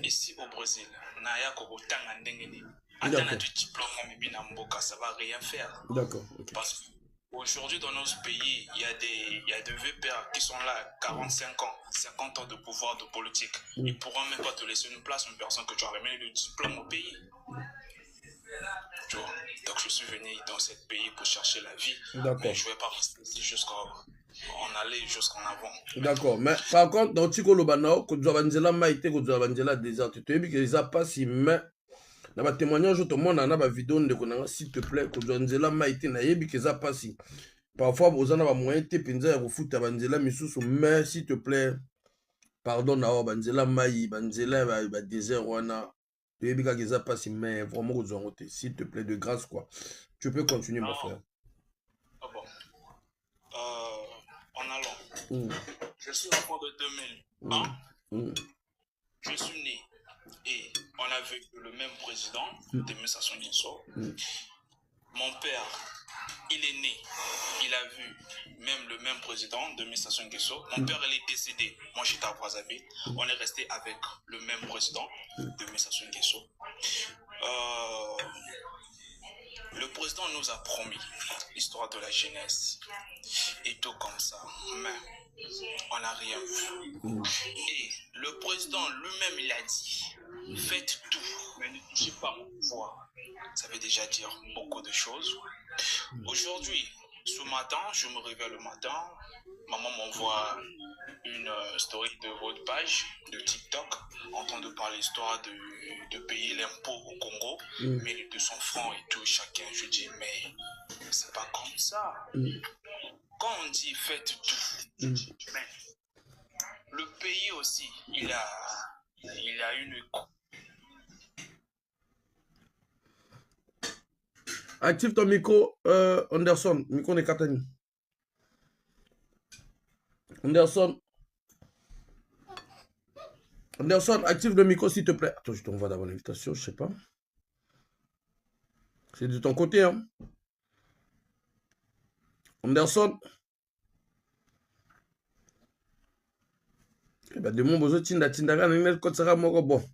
Ici au Brésil, naya kobotanga ndengeni. Atana du diplôme na mboka, ça va rien faire. D'accord. Okay. Parce qu'aujourd'hui dans notre pays, il y a des VPA qui sont là 45 ans, 50 ans de pouvoir de politique. Ils ne pourront même pas te laisser une place, une personne que tu as remis le diplôme au pays. Tu vois? Donc je suis venu dans ce pays pour chercher la vie. Mais je ne vais pas rester ici jusqu'en aller jusqu'en avant. D'accord. Mais par contre, dans Tiko Lobana, quand tu as Banzela Maïté, quand tu as Banzela désert, tu as vu que ça passe, mais dans ma témoignage, tout le monde a une vidéo de s'il te plaît, quand tu as Banzela Maïté, na yebi que ça passe. Parfois, vous en avez moyen de penser à foutre à Banzela, mais s'il te plaît, pardon, na Banzela Maï, Banzela désert, wana. Tu es bien que ça passe, mais vraiment, s'il te plaît, de grâce, quoi. Tu peux continuer, mon frère. Ah bon. En allant. Je suis enfant de 2000. Je suis né et on a vu le même président, Denis Sassou Nguesso. Mon père, il est né, il a vu même le même président, Denis Sassou Nguesso. Mon père, il est décédé. Moi, j'étais à Brazzaville. On est resté avec le même président, Denis Sassou Nguesso. Le président nous a promis l'histoire de la jeunesse et tout comme ça, mais on n'a rien vu. Et le président lui-même, il a dit, faites tout, mais ne touchez pas mon pouvoir. Ça veut déjà dire beaucoup de choses. Aujourd'hui, ce matin, je me réveille le matin, maman m'envoie une story de votre page de TikTok en train de parler l'histoire de payer l'impôt au Congo, mais les 200 francs et tout, chacun. Je dis, mais c'est pas comme ça. Quand on dit faites tout, mais le pays aussi, il a une... Active ton micro, Anderson. Micro de Katani. Anderson, active le micro s'il te plaît. Attends, je t'envoie d'abord l'invitation, je sais pas. C'est de ton côté, hein. Anderson. Bah, de mon besoin, tinda bon.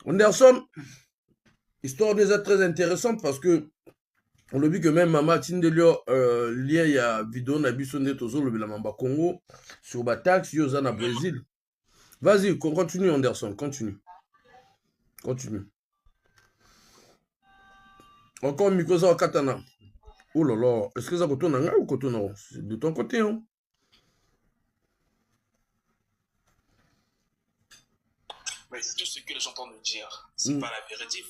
Anderson, histoire déjà très intéressante parce que on a vu que même Mama Tindelio, lié il y a vidéo na biso nde tozo le Mamba Congo sur Batax, Yozana Brésil. Vas-y, continue Anderson, continue. Continue. Encore Mikosa au Katana. Oh là là, est-ce que ça retourne en ou retourne? C'est de ton côté, hein? Mais tout ce que les gens entendent dire, c'est pas la vérité.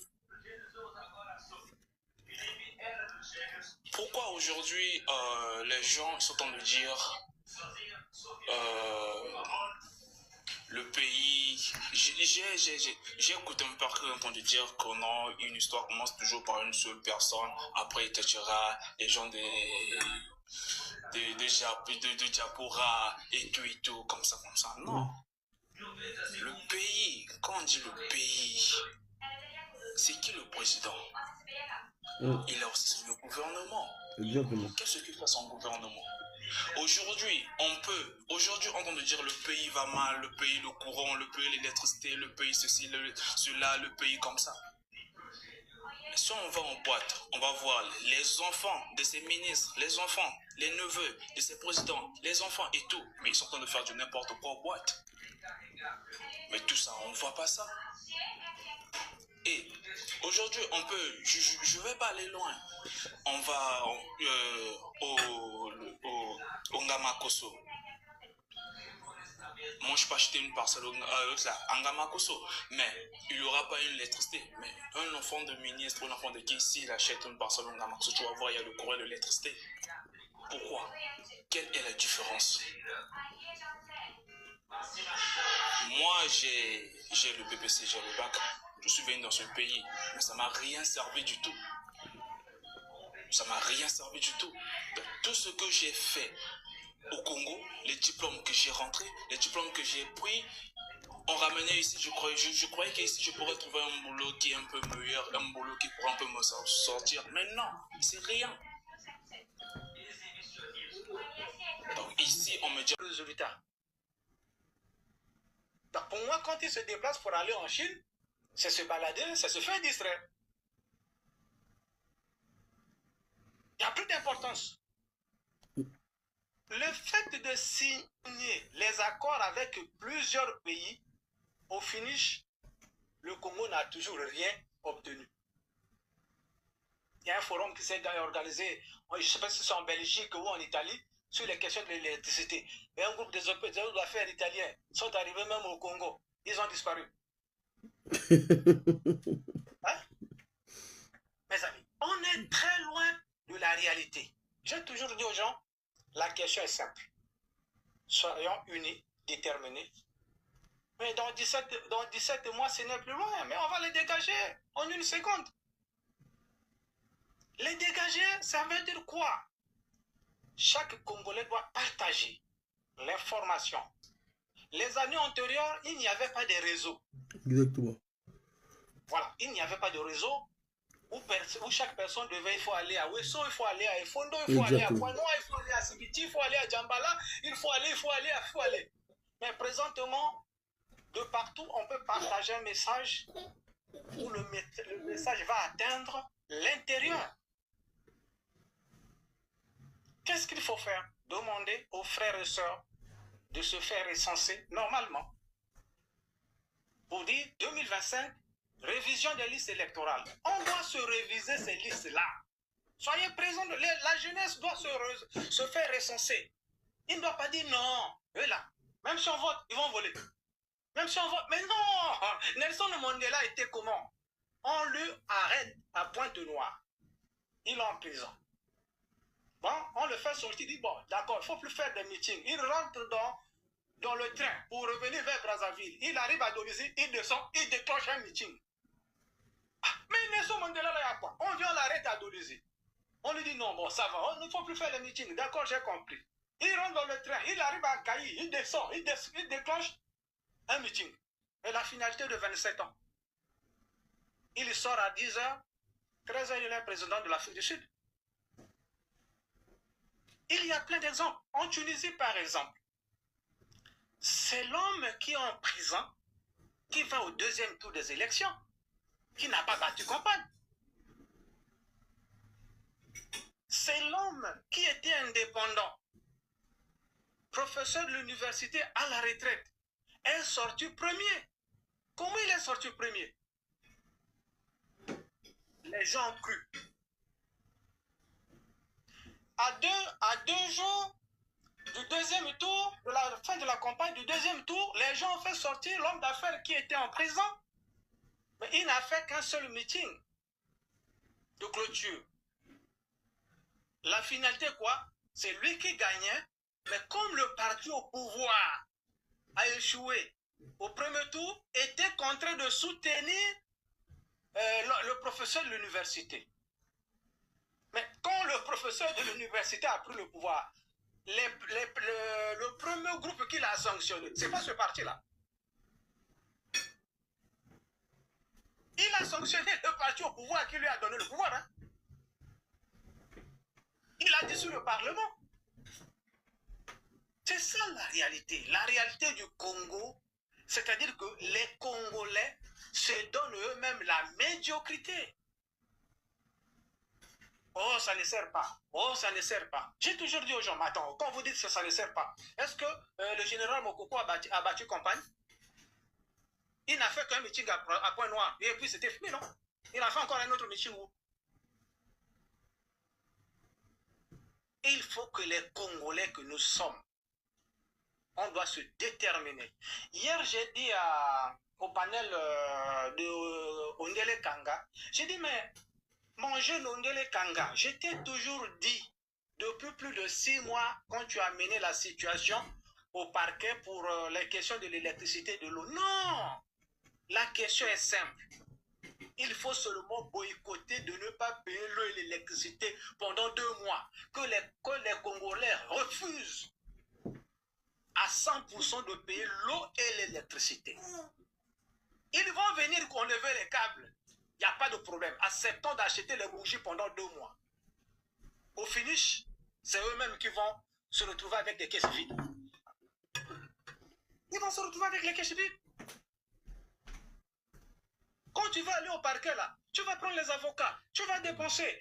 Pourquoi aujourd'hui les gens sont en train de dire le pays. J'ai écouté un parcours entendu dire que non, une histoire commence toujours par une seule personne, après Tachira, les gens de Diapora et tout, comme ça. Non. Le pays, quand on dit le pays, c'est qui le président? Il a aussi le gouvernement. Exactement. Qu'est-ce que fait son gouvernement? Aujourd'hui, on entend dire le pays va mal, le pays le courant, le pays l'électricité, le pays ceci, cela, le pays comme ça. Mais si on va en boîte, on va voir les enfants de ces ministres, les enfants, les neveux de ces présidents, les enfants et tout. Mais ils sont en train de faire du n'importe quoi en boîte. Mais tout ça, on ne voit pas ça. Et aujourd'hui, on peut, je ne vais pas aller loin. On va au Ngamakoso. Moi, je peux acheter une parcelle à Ngamakoso, mais il n'y aura pas une électricité. Mais un enfant de ministre, un enfant de qui, s'il achète une parcelle à Ngamakoso, tu vas voir, il y a le courant de l'électricité. Pourquoi? Quelle est la différence? Moi, j'ai le BPC, j'ai le bac. Je suis venu dans ce pays, mais ça ne m'a rien servi du tout. Ça ne m'a rien servi du tout. Donc, tout ce que j'ai fait au Congo, les diplômes que j'ai rentrés, les diplômes que j'ai pris, on ramenait ici, je croyais qu'ici je pourrais trouver un boulot qui est un peu meilleur, un boulot qui pourrait un peu me sortir. Mais non, c'est rien. Donc ici, on me dit... Résultat. Donc pour moi, quand il se déplace pour aller en Chine, c'est se balader, c'est se faire distraire. Il n'y a plus d'importance. Le fait de signer les accords avec plusieurs pays, au finish, le Congo n'a toujours rien obtenu. Il y a un forum qui s'est organisé, je ne sais pas si c'est en Belgique ou en Italie, sur les questions de l'électricité. Et un groupe des affaires italiens sont arrivés même au Congo. Ils ont disparu. Hein? Mes amis, on est très loin de la réalité. J'ai toujours dit aux gens, la question est simple. Soyons unis, déterminés. Mais dans 17 mois, ce n'est plus loin. Mais on va les dégager en une seconde. Les dégager, ça veut dire quoi? Chaque Congolais doit partager l'information. Les années antérieures, il n'y avait pas de réseau. Exactement. Voilà, il n'y avait pas de réseau où chaque personne devait, il faut aller à Wesso, il faut aller à Efondo, il faut aller à Kwanoa, il faut aller à Sibiti, il faut aller à Djambala, il faut aller. Mais présentement, de partout, on peut partager un message où le message va atteindre l'intérieur. Qu'est-ce qu'il faut faire? Demander aux frères et sœurs de se faire recenser normalement. Pour dire 2025, révision des listes électorales. On doit se réviser ces listes-là. Soyez présents. La jeunesse doit se faire recenser. Il ne doit pas dire non. Eux là, même si on vote, ils vont voler. Même si on vote, mais non. Nelson Mandela était comment? On le arrête à Pointe-Noire. Il est en prison. Bon, on le fait sortir, il dit bon, d'accord, il ne faut plus faire des meetings. Il rentre dans le train pour revenir vers Brazzaville. Il arrive à Dolisie, il descend, il déclenche un meeting. Ah, mais Nelson Mandela, là, il y a quoi? On vient l'arrêter à Dolisie. On lui dit non, bon, ça va, il ne faut plus faire les meetings. D'accord, j'ai compris. Il rentre dans le train, il arrive à Kayi, il descend, il déclenche un meeting. Et la finalité de 27 ans. Il sort à 10h, 13h, il est président de l'Afrique du Sud. Il y a plein d'exemples. En Tunisie, par exemple, c'est l'homme qui est en prison, qui va au deuxième tour des élections, qui n'a pas battu campagne. C'est l'homme qui était indépendant, professeur de l'université à la retraite, est sorti premier. Comment il est sorti premier? Les gens ont cru. À deux jours du deuxième tour, de la fin de la campagne du deuxième tour, les gens ont fait sortir l'homme d'affaires qui était en prison. Mais il n'a fait qu'un seul meeting de clôture. La finalité, quoi? C'est lui qui gagnait, mais comme le parti au pouvoir a échoué au premier tour, était contraint de soutenir le professeur de l'université. Mais quand le professeur de l'université a pris le pouvoir, le premier groupe qui l'a sanctionné, c'est pas ce parti-là. Il a sanctionné le parti au pouvoir qui lui a donné le pouvoir. Hein? Il a dissous le Parlement. C'est ça la réalité. La réalité du Congo, c'est-à-dire que les Congolais se donnent eux-mêmes la médiocrité. Oh, ça ne sert pas. Oh, ça ne sert pas. J'ai toujours dit aux gens, mais attends, quand vous dites que ça ne sert pas, est-ce que le général Mokoko a battu campagne? Il n'a fait qu'un meeting à Pointe-Noire. Et puis c'était fini, non? Il a fait encore un autre meeting où? Il faut que les Congolais que nous sommes, on doit se déterminer. Hier, j'ai dit au panel de Ondele Kanga, j'ai dit, mais mon jeune Ondele Kanga, je t'ai toujours dit, depuis plus de 6 mois, quand tu as mené la situation au parquet pour les questions de l'électricité et de l'eau. Non! La question est simple. Il faut seulement boycotter de ne pas payer l'eau et l'électricité pendant 2 mois. Que les Congolais refusent à 100% de payer l'eau et l'électricité. Ils vont venir enlever les câbles. Il n'y a pas de problème. Acceptons d'acheter les bougies pendant 2 mois. Au finish, c'est eux-mêmes qui vont se retrouver avec des caisses vides. Ils vont se retrouver avec les caisses vides. Quand tu vas aller au parquet là, tu vas prendre les avocats, tu vas dépenser,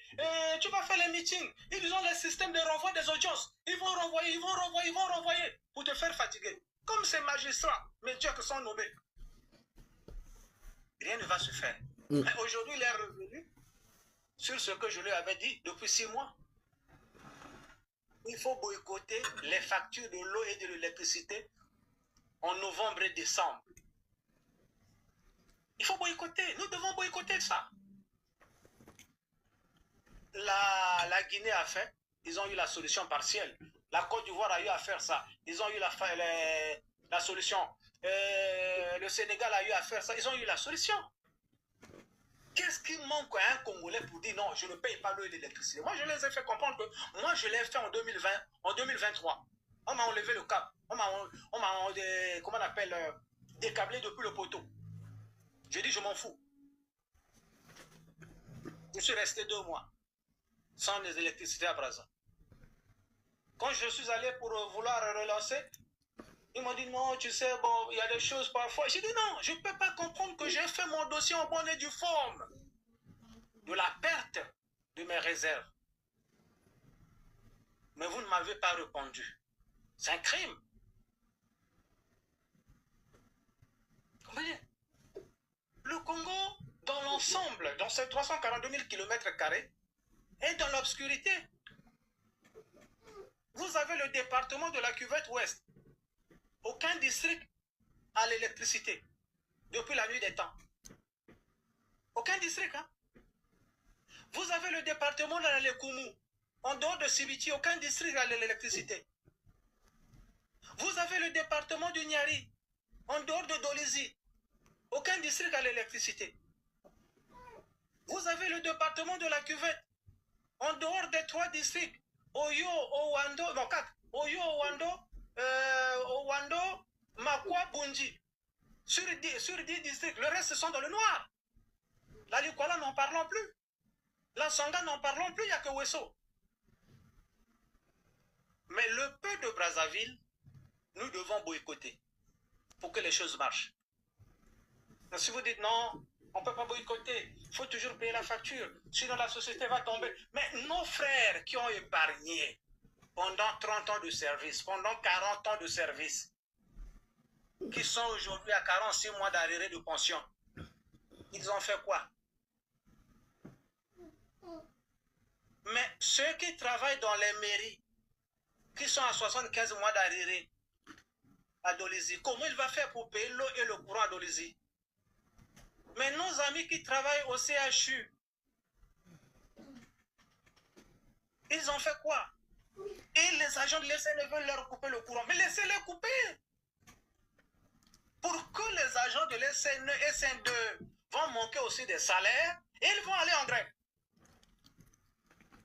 tu vas faire les meetings. Ils ont les systèmes de renvoi des audiences. Ils vont renvoyer pour te faire fatiguer. Comme ces magistrats médiocres sont nommés. Rien ne va se faire. Mais aujourd'hui, il est revenu sur ce que je lui avais dit depuis 6 mois. Il faut boycotter les factures de l'eau et de l'électricité en novembre et décembre. Il faut boycotter. Nous devons boycotter ça. La Guinée a fait. Ils ont eu la solution partielle. La Côte d'Ivoire a eu à faire ça. Ils ont eu la solution. Le Sénégal a eu à faire ça. Ils ont eu la solution. Qu'est-ce qui manque à un Congolais pour dire non, je ne paye pas l'eau et l'électricité? Moi, je les ai fait comprendre que moi, je l'ai fait en 2020, en 2023. On m'a enlevé le câble. On m'a comment on appelle, décablé depuis le poteau. Je dis, je m'en fous. Je suis resté 2 mois sans les électricités à Brazza. Quand je suis allé pour vouloir relancer, ils m'ont dit non, tu sais, bon, il y a des choses parfois. J'ai dit non, je ne peux pas comprendre que j'ai fait mon dossier en bonne et due forme de la perte de mes réserves. Mais vous ne m'avez pas répondu. C'est un crime. Comprenez? Le Congo, dans l'ensemble, dans ces 342 000 km², est dans l'obscurité. Vous avez le département de la cuvette ouest. Aucun district a l'électricité depuis la nuit des temps. Aucun district. Hein? Vous avez le département de la Lekumu. En dehors de Sibiti, aucun district a l'électricité. Vous avez le département du Niari. En dehors de Dolizi. Aucun district a l'électricité. Vous avez le département de la cuvette. En dehors des 3 districts. Oyo, Owando, non 4. Oyo, Owando, Makwa, Bunji. Sur 10 districts, le reste sont dans le noir. La Likwala, n'en parlons plus. La Sanga, n'en parlons plus, il n'y a que Wesso. Mais le peuple de Brazzaville, nous devons boycotter pour que les choses marchent. Mais si vous dites non, on ne peut pas boycotter, il faut toujours payer la facture, sinon la société va tomber. Mais nos frères qui ont épargné pendant 30 ans de service, pendant 40 ans de service, qui sont aujourd'hui à 46 mois d'arrêt de pension, ils ont fait quoi? Mais ceux qui travaillent dans les mairies, qui sont à 75 mois d'arrêt à Dolisie, comment il va faire pour payer l'eau et le courant à Dolisie? Mais nos amis qui travaillent au CHU, ils ont fait quoi? Et les agents de l'SN veulent leur couper le courant. Mais laissez-les couper. Pour que les agents de l'SN, SN2 vont manquer aussi des salaires et ils vont aller en grève.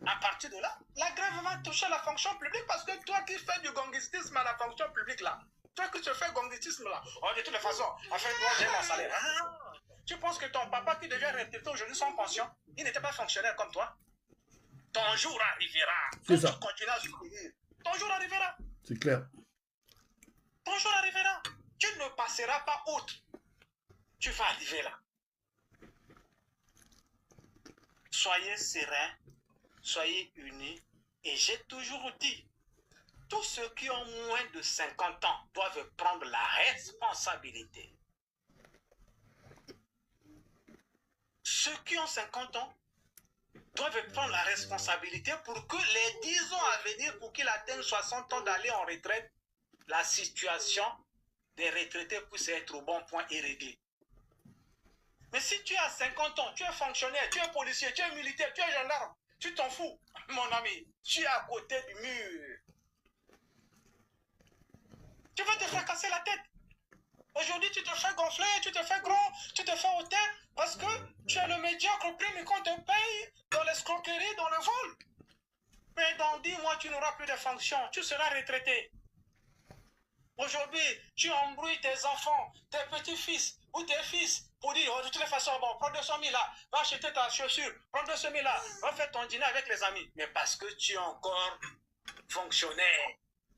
À partir de là, la grève va toucher la fonction publique parce que toi qui fais du gangistisme à la fonction publique là, toi qui te fais gangistisme là, oh, de toutes les façons, enfin, moi j'ai mon salaire. Ah, tu penses que ton papa qui devient retraité aujourd'hui sans pension, il n'était pas fonctionnaire comme toi? Ton jour arrivera. C'est ça. Tu continues à souffrir. Ton jour arrivera. C'est clair. Ton jour arrivera. Tu ne passeras pas outre. Tu vas arriver là. Soyez sereins, soyez unis. Et j'ai toujours dit, tous ceux qui ont moins de 50 ans doivent prendre la responsabilité. Ceux qui ont 50 ans doivent prendre la responsabilité pour que les 10 ans à venir, pour qu'ils atteignent 60 ans d'aller en retraite, la situation des retraités puisse être au bon point et réglée. Mais si tu as 50 ans, tu es fonctionnaire, tu es policier, tu es militaire, tu es gendarme, tu t'en fous, mon ami, tu es à côté du mur. Tu vas te faire casser la tête. Aujourd'hui, tu te fais gonfler, tu te fais grand, tu te fais hautain parce que tu es le médiocre prime qu'on te paye dans l'escroquerie, dans le vol. Mais dans 10 mois, tu n'auras plus de fonction, tu seras retraité. Aujourd'hui, tu embrouilles tes enfants, tes petits-fils ou tes fils pour dire, oh, de toutes les façons, bon, prends 200 000 là, va acheter ta chaussure, prends 200 000 là, va faire ton dîner avec les amis. Mais parce que tu es encore fonctionnaire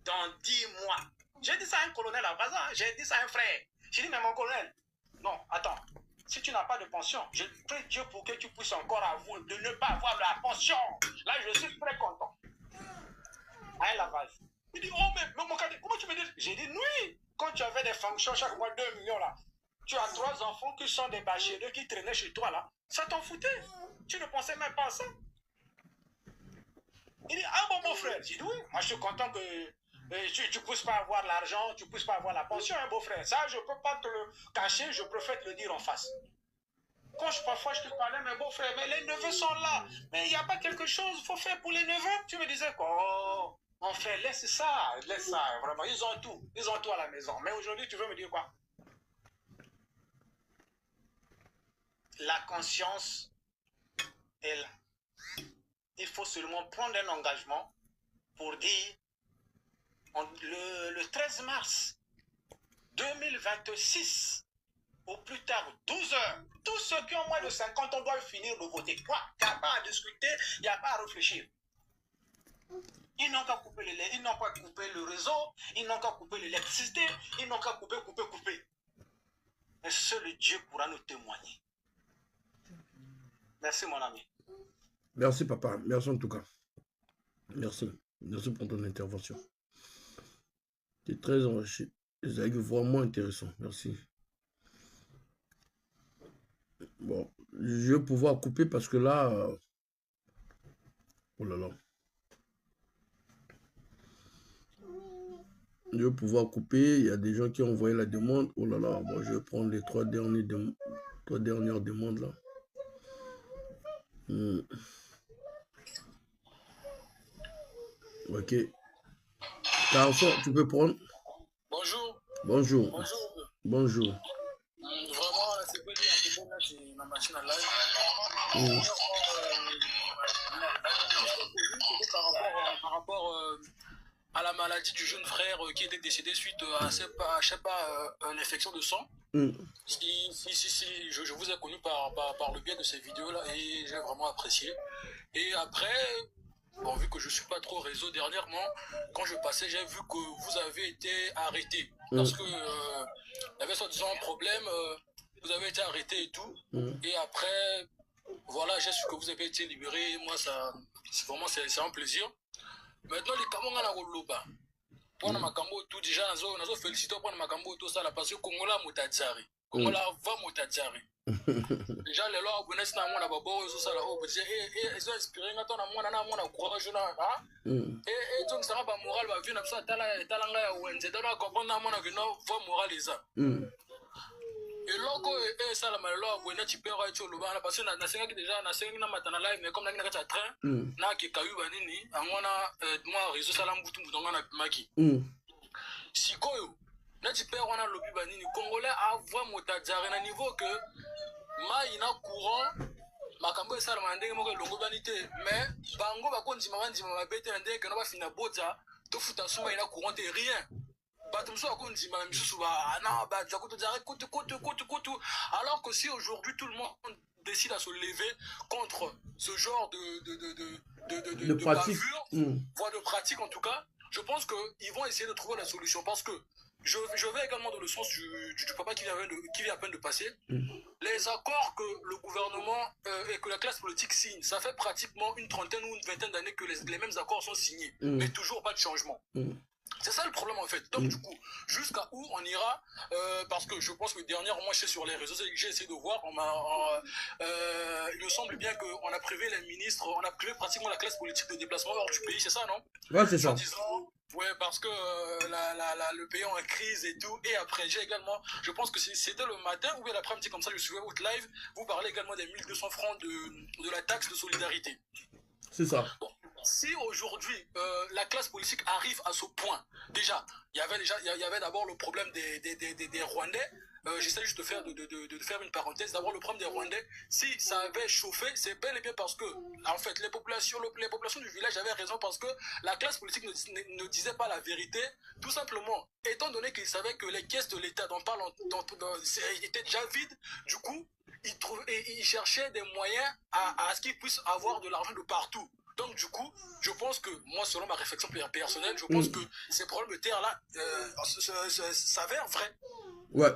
dans 10 mois. J'ai dit ça à un colonel à Brazza, hein. J'ai dit ça à un frère. J'ai dit, mais mon colonel, non, attends, si tu n'as pas de pension, je prie Dieu pour que tu puisses encore avoir, de ne pas avoir la pension. Là, je suis très content. À un lavage. Il dit, oh, mais mon cadet, comment tu me dis? J'ai dit, oui, quand tu avais des fonctions chaque mois, 2 millions là, tu as 3 enfants qui sont des bacheliers qui traînaient chez toi là, ça t'en foutait. Tu ne pensais même pas à ça. Il dit, ah bon, mon frère. J'ai dit, oui, moi je suis content que tu ne puisses pas avoir l'argent, tu ne puisses pas avoir la pension, hein, beau-frère. Ça, je ne peux pas te le cacher, je préfère te le dire en face. Quand parfois je te parlais, mes beaux-frères, mais les neveux sont là. Mais il n'y a pas quelque chose qu'il faut faire pour les neveux? Tu me disais quoi? Oh, mon frère, laisse ça, vraiment. Ils ont tout à la maison. Mais aujourd'hui, tu veux me dire quoi? La conscience est là. Il faut seulement prendre un engagement pour dire le 13 mars 2026, au plus tard 12 heures, tous ceux qui ont moins de 50 ans doivent finir de voter. Il n'y a pas à discuter, il n'y a pas à réfléchir. Ils n'ont qu'à couper les ils n'ont pas coupé le réseau, ils n'ont qu'à couper l'électricité, ils n'ont qu'à couper. Mais seul Dieu pourra nous témoigner. Merci mon ami. Merci papa, merci en tout cas. Merci pour ton intervention. C'est très enrichi. C'est vraiment intéressant, merci. Bon, je vais pouvoir couper parce que là... oh là là. Je vais pouvoir couper. Il y a des gens qui ont envoyé la demande. Oh là là, bon, je vais prendre les 3 dernières demandes là. Ok. Carrefour, tu peux prendre. Bonjour. Bonjour. Bonjour. Bonjour. Vraiment, c'est pas dire là, j'ai ma machine à live. Par rapport à la maladie du jeune frère qui était décédé suite à l'infection de sang. Si, je vous ai connu par le biais de ces vidéos-là et j'ai vraiment apprécié. Et après, bon, vu que je ne suis pas trop réseau dernièrement, quand je passais, j'ai vu que vous avez été arrêté. Parce que il y avait soi-disant un problème, vous avez été arrêté et tout. Et après, voilà, j'ai su que vous avez été libéré. Moi, ça, vraiment, c'est un plaisir. Maintenant, les Kamongana Roloba. Pour Makambo, tout déjà, nous félicité pour Makambo, tout ça, parce que Kongola Moutadjari. Kongola va Moutadjari. Déjà, les lois, vous n'êtes pas à mon ababo, tout ça, là, ils ont inspiré, on a mon courage, et donc, ça va pas moral, va venir, ça, talanga, ou un zédala, comprendre, mon avis, non, voix morale, les ça. Et logo et ça la malheur vous n'êtes pas right au Lubana parce que na senga qui déjà na senga na matana live mais comme na ngaka train na ki kayu banini angona moi réseau salam butu mudonga na maki sikoyo na ti père wana lobi banini congolais a voix motadjare na niveau que ma ina courant makambo ça la mandenge moko longo banité mais bango ba konzi mabandi mabete ndenge que no ba fina bota to futa suma ina courant et rien. Alors que si aujourd'hui tout le monde décide à se lever contre ce genre de bavure, voire de pratique en tout cas, je pense qu'ils vont essayer de trouver la solution parce que je vais également dans le sens du papa qui vient à peine de passer. Les accords que le gouvernement et que la classe politique signe, ça fait pratiquement une trentaine ou une vingtaine d'années que les mêmes accords sont signés, mais toujours pas de changement. C'est ça le problème en fait. Donc du coup, jusqu'à où on ira parce que je pense que dernièrement, moi je suis sur les réseaux, j'ai essayé de voir, il me semble bien qu'on a privé les ministres, on a privé pratiquement la classe politique de déplacement hors du pays, c'est ça, non? Ouais, c'est ça. Ouais, parce que le pays est en crise et tout. Et après, j'ai également, je pense que c'était le matin ou bien l'après-midi comme ça, je suivais votre live, vous parlez également des 1200 francs de la taxe de solidarité. C'est ça. Bon. Si aujourd'hui la classe politique arrive à ce point, déjà, il y avait d'abord le problème des Rwandais. J'essaie juste de faire une parenthèse. D'abord, le problème des Rwandais, si ça avait chauffé, c'est bel et bien parce que, en fait, les populations du village avaient raison parce que la classe politique ne disait pas la vérité, tout simplement. Étant donné qu'ils savaient que les caisses de l'État étaient déjà vides, du coup, ils cherchaient des moyens à ce qu'ils puissent avoir de l'argent de partout. Donc du coup, je pense que, moi selon ma réflexion personnelle, je pense que ces problèmes de terre-là s'avèrent vrais. Ouais.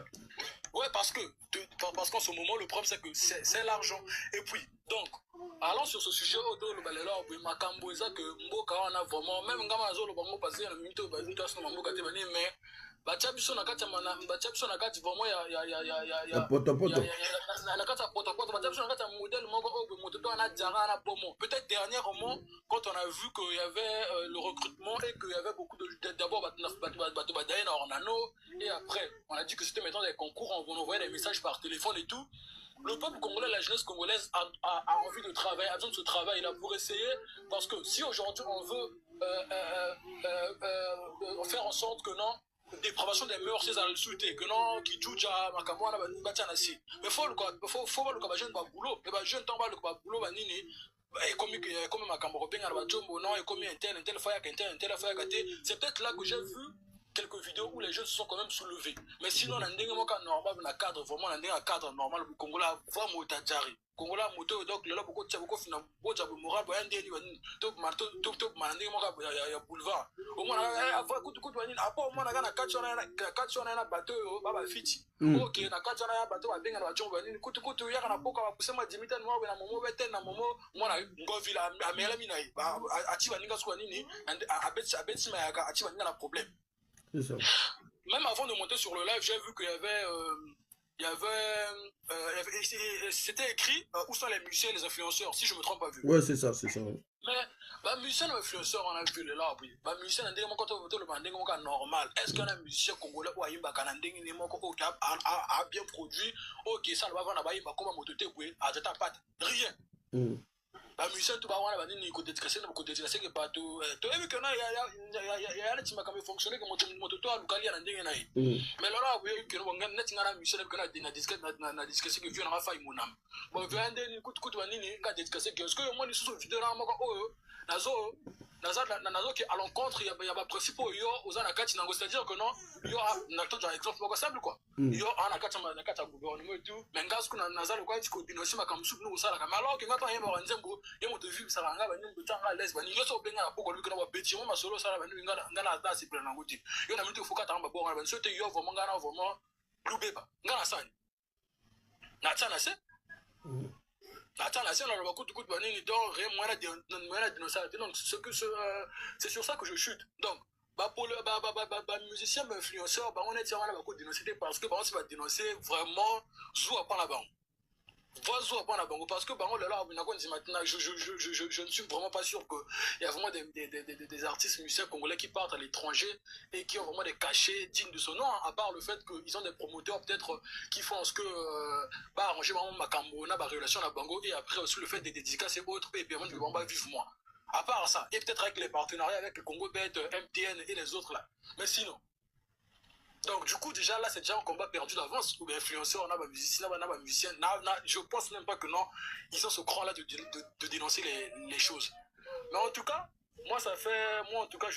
Ouais, parce qu'en ce moment, le problème c'est que c'est l'argent. Et puis, donc, allons sur ce sujet, mais bachabiso na kati vraiment ya potopoto bachabiso na kati modèle moko mototo ana jara na pomo peut-être dernièrement quand on a vu qu'il y avait le recrutement et qu'il y avait beaucoup d'abord bato badaye na ornano et après on a dit que c'était maintenant des concours on envoyait des messages par téléphone et tout. Le peuple congolais, la jeunesse congolaise a envie de travailler, a besoin de ce travail là pour essayer parce que si aujourd'hui on veut faire en sorte que non dépravation des mœurs c'est à le souhaiter que non qui juge makamwana batanasi mais faut le jeune ba boulot et ba jeune temps ba le ba boulot ba nini et comme makambo robenga ba jombo non et comme un tel fois c'est peut-être là que j'ai vu quelques vidéos où les jeunes se sont quand même soulevés mais sinon na ndenge moka normal na cadre vraiment na ndenge cadre normal le Congola va motajari Congola moto donc le beaucoup tcha beaucoup fina boja bu moral ba ndeni ba top marto top mandenge moka ya boulevard au moins avoir coup wani apo au moins na kacho na bateau baba fiti OK na kacho na bateau ba benga na chomba nini coup ya na boka ba kusema dimita ni wawe na momo bete na momo mwana ngovila amela mina ba achiba ninga swa nini abeti ma yaka achiba ninga na problème. Même avant de monter sur le live, j'ai vu qu'il y avait c'était écrit où sont les musiciens et les influenceurs, si je me trompe pas vu. Ouais, c'est ça. Mais bah musiciens et influenceurs on a vu les là oui. Bah musiciens ndenge moko to voter le bandenge moko normal. Est-ce qu'il y a un musicien congolais ou ayimba kana ndenge ni moko a bien produit OK ça le va vendre ba yimba comme mototé boué a tata pat rien. Ba musicien to ba wana ba nini ko dédicacer que bateau to ebi que non il y a les timaka mais fonctionner que moto to alukali na ndenge na yi mais là oui que on net ngana musicien que na discuter que vieux na fa imunam bon vieux ndeni kutu ba nini nga dédicacer que est-ce que moi ni sous vidéo na moko nazo à l'encontre, il y a des principes c'est-à-dire que non, il y a un exemple simple quoi. Il y a un gouvernement et tout, mais gaz qu'on a nazal quoi, tu connais aussi ma comme soupe nous ça là, mais alors que quand il y a un nzembo, il y a un devis ça là, il y a un les bani, il y a ça bien là pour que lui qu'on a petit, moi ma solo ça là, il y a un là c'est plein d'angouti. Il y a un minute il faut qu'attendre ma bon, ben c'était il y a vraiment plus bébé, ngana ça. Natana c'est attends, là, si on a le coup de banane, donc, c'est sur ça que je chute. Donc, pour le musicien, influenceur, on est tiré à la coup de dénoncer parce que, c'est va dénoncer vraiment, zou à pas la banque. Parce que je ne suis vraiment pas sûr qu'il y a vraiment des artistes musiciens congolais qui partent à l'étranger et qui ont vraiment des cachets dignes de ce nom, à part le fait qu'ils ont des promoteurs peut-être qui font ce que arranger vraiment Makambo, ma relation à Bango, et après aussi le fait des dédicaces et autres, et puis je vais vivre moi. À part ça, et peut-être avec les partenariats avec le Congo Bête, MTN et les autres là. Mais sinon. Donc du coup déjà là c'est déjà un combat perdu d'avance ou bien influenceurs, on a des musiciens, je pense même pas que non, ils ont ce cran là de dénoncer les choses. Mais en tout cas, moi en tout cas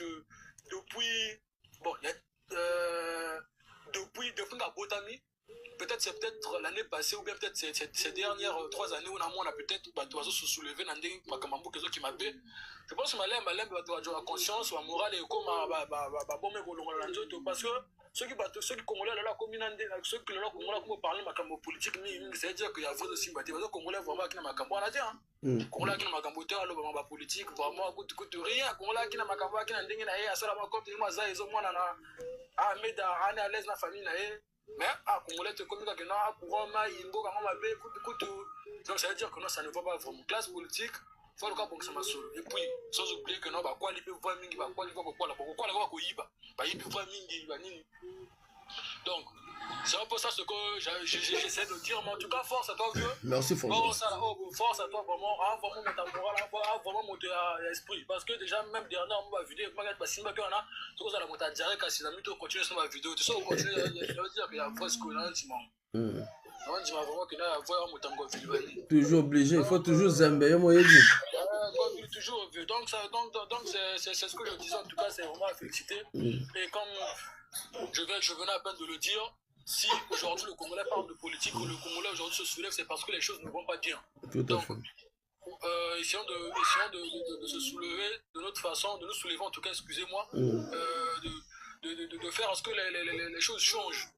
depuis la Botami, peut-être c'est peut-être l'année passée ou bien peut-être ces dernières 3 années où on a peut-être doit se soulever dans des makamambo qui m'a fait. Je pense que malem doit avoir conscience ou morale et comme parce que ceux qui congolais là comme ceux qui là congolais comme parler makambo politique c'est dire qu'il y a vraiment de sympathie parce que congolais vraiment qui na makambo on a dit hein congolais qui na makambo te alors vraiment politique vraiment coûte rien congolais qui na makambo qui na ndenge na yé asala ba comme ma za ezo mwana na Ahmed ana à l'aise na famille na yé mais congolais te comme que na courant imbo quand ma be coûte donc ça veut dire que non ça ne va pas vraiment classe politique faut le cas pour que ça m'a sauvé et puis sans oublier que non bah quoi les peut voir mingi bah quoi les quoi la quoi ko yiba bah il peut voir mingi bah nini. Donc c'est un peu ça ce que j'essaie de dire, mais en tout cas force à toi vieux. Merci force à toi vraiment mettre ta morale vraiment monter à l'esprit parce que déjà même dernièrement ma vidéo magazine parce que on a tout ça la monter à dire que si la mytho continue sur ma vidéo tout ça on continue je veux dire qu'il y a presque un dimanche. Toujours obligé, il faut toujours zambé, moi toujours vu. Donc c'est ce que je disais en tout cas, c'est vraiment à féliciter. Et comme je venais à peine de le dire, si aujourd'hui le Congolais parle de politique ou le Congolais aujourd'hui se soulève, c'est parce que les choses ne vont pas bien. Tout à fait. Essayons de se soulever de notre façon, de nous soulever en tout cas, excusez-moi, de faire à ce que les choses changent.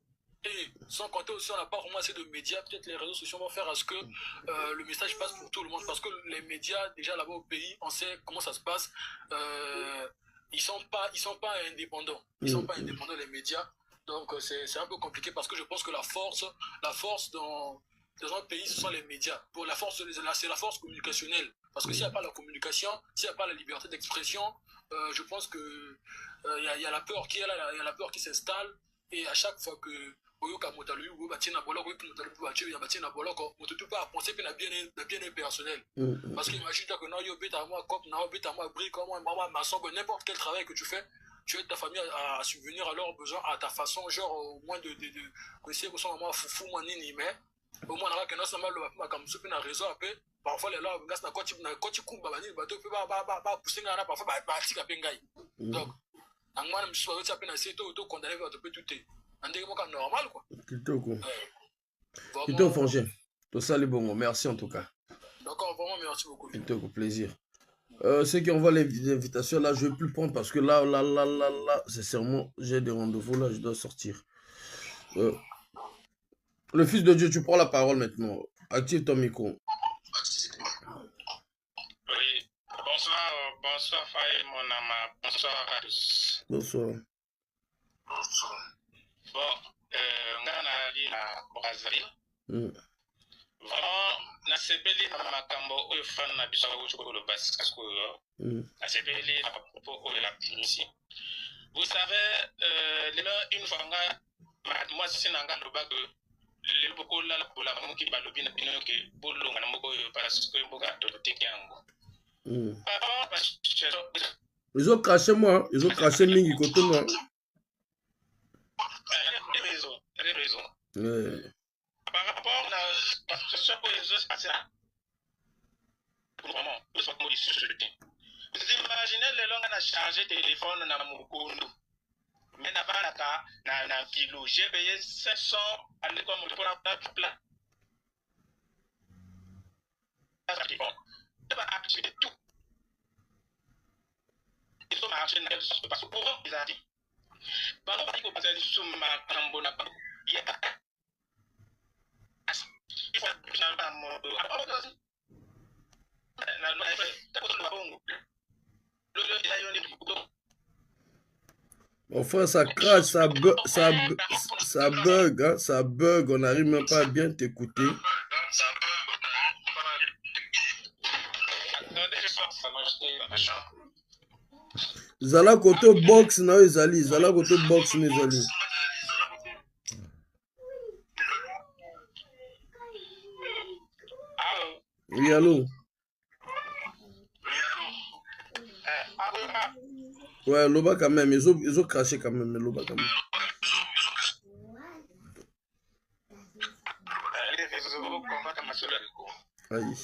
Et sans compter aussi, on n'a pas vraiment assez de médias. Peut-être les réseaux sociaux vont faire à ce que le message passe pour tout le monde. Parce que les médias, déjà là-bas au pays, on sait comment ça se passe. Ils sont pas indépendants. Ils sont pas indépendants, les médias. Donc c'est un peu compliqué parce que je pense que la force dans un pays, ce sont les médias. Pour la force, c'est la force communicationnelle. Parce que s'il n'y a pas la communication, s'il n'y a pas la liberté d'expression, je pense que y a la peur qui est là, il y a la peur qui s'installe. Et à chaque fois que oyoka motalu ou batina boloko ou motalu pour batir ya batina boloko on peut pas penser que na bien personnel parce que imagine toi que non yo beta moi cop na beta moi brique comme moi maçon n'importe quel travail que tu fais tu aides ta famille à subvenir à leurs besoins à ta façon genre au moins de que c'est que moi foufou moi nini mais au moins là que non seulement le comme soupe na réseau après parfois les là ngas na koti kumba bani bato peut ba pousser ngana parfois ba tika pengai donc angwana msuwa yote apena seto auto condamné va te peut tout est andé moi comme normal quoi Kitoko Frangin tout ça les bons merci en tout cas d'accord vraiment merci beaucoup Kitoko plaisir ceux qui envoient les invitations là je vais plus prendre parce que là sincèrement j'ai des rendez-vous là je dois sortir le fils de Dieu tu prends la parole maintenant active ton micro. Bonsoir Faye, mon ami. Bonsoir à tous. Bonsoir. Bon, on a à Brazzaville. Vraiment, na sebeli na makambo oyo fan na biso ko le bas parce que na sebeli na propos oyo la ici. Vous savez, une fois moi c'est nanga loba que le boko la pola moki balobi na bino ke bolonga na moko parce que boka to tekango. Ils ont craché moi, ils ont craché Mingi côté moi. Raison. Par rapport à ce que les autres passent là, vraiment, nous sommes ici sur le terrain. Vous imaginez les langues charger téléphone na mukondo. Mais na kilo, j'ai payé 500 à l'école pour la place. Ça va activer tout. Ils ont marché parce que pour eux, ils ont dit. Par exemple, il faut passer sur ma tambona. Il y a il faut que je n'aille pas mon Enfin, ça crache, ça bug, hein, ça bug, on n'arrive même pas à bien t'écouter. Zala koto box na ezali, zala koto box na ezali. Oui, allô? Ouais, Loba quand même, ils ont craché quand même, Loba quand même. Aïe.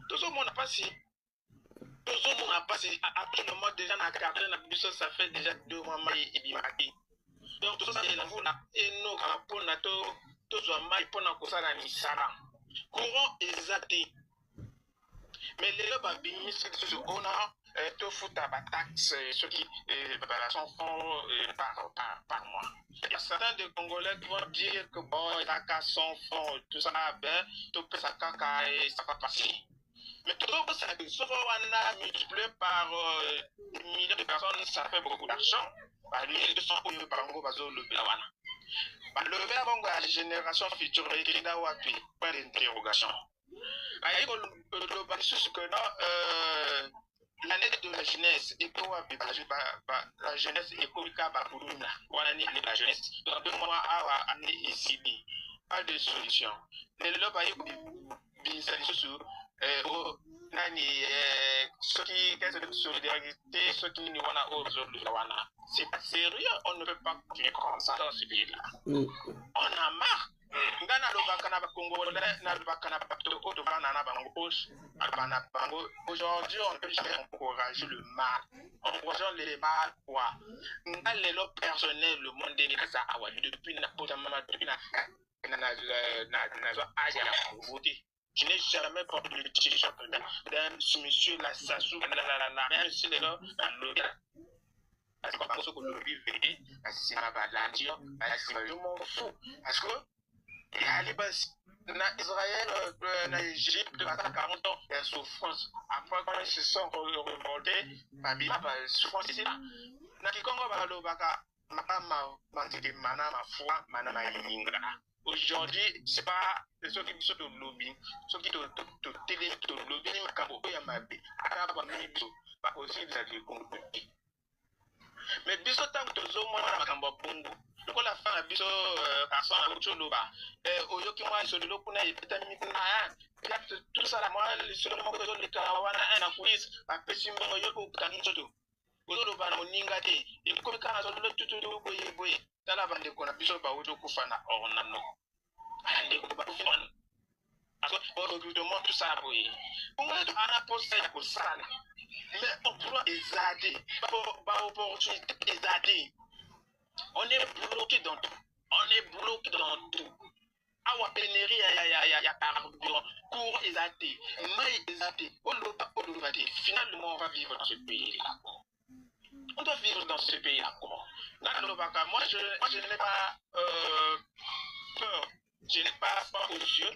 Tout le monde a passé absolument déjà dans la carte, ça fait déjà 2 mois et demi. Donc tout ça, c'est la voie et nous, pour notre tout ça, pour notre ça, la misala. Courant exacté. Mais les lois bénissent sur on a tout fout à taxe, ceux qui sont par mois. Il y a certains des Congolais qui vont dire que bon, il a qu'à 100 francs, tout ça, ben, tout peut ça et ça va passer. Mais tout ça, sauf qu'on a multiplié par des milliers de personnes, ça fait beaucoup d'argent. Par 1200 euros par an, le Bélawana. Le verbe à la génération future, il y a point d'interrogation. L'année de la jeunesse, la jeunesse est comme la jeunesse. Dans 2 mois, à année ici, pas de solution. Les lobes, ceux qui ont de solidarité, ceux qui n'y ont aujourd'hui, c'est pas sérieux, on ne peut pas continuer comme ça dans ce pays-là. On a marre. Aujourd'hui, on peut jamais encourager le mal. Encourageons les mal, quoi. Les lois personnelles, le monde est depuis je n'ai jamais porté le t-shirt d'un monsieur la Sassou, même si les gens parce qu'on pense que le vivre, parce que je m'en fous. Parce que en Israël, en Égypte, pendant 40 ans, il y a souffrance. Après, quand ils se sont revoltés, il y a souffrance ici. Aujourd'hui, c'est pas ceux qui sont au lobby, ceux qui sont au télé, au lobby, mais biso tant que tozo mona makambo bongo lokola fanga biso kasana ucholoba oyoki mwa solilo kuna epeta mikuna tout ça la moi le solo moko tozo le kawana na police apesi mbongo yoko kutani choto ozoloba na moninga te ekomi kana solilo tutu boye boye tala bande kona biso ba ojo kufana ornano ande ko ba kufana aso recrutement tout ça boye on va ana poste ya kosala. Mais emploi est aidé, pas opportunité est aidé. On est bloqué dans tout. On est bloqué dans tout. Awa pénérie ya carburant, cours est aidé, maille est aidé. Finalement, on va vivre dans ce pays-là. On doit vivre dans ce pays-là. Moi, je n'ai pas peur. Je n'ai pas peur aux yeux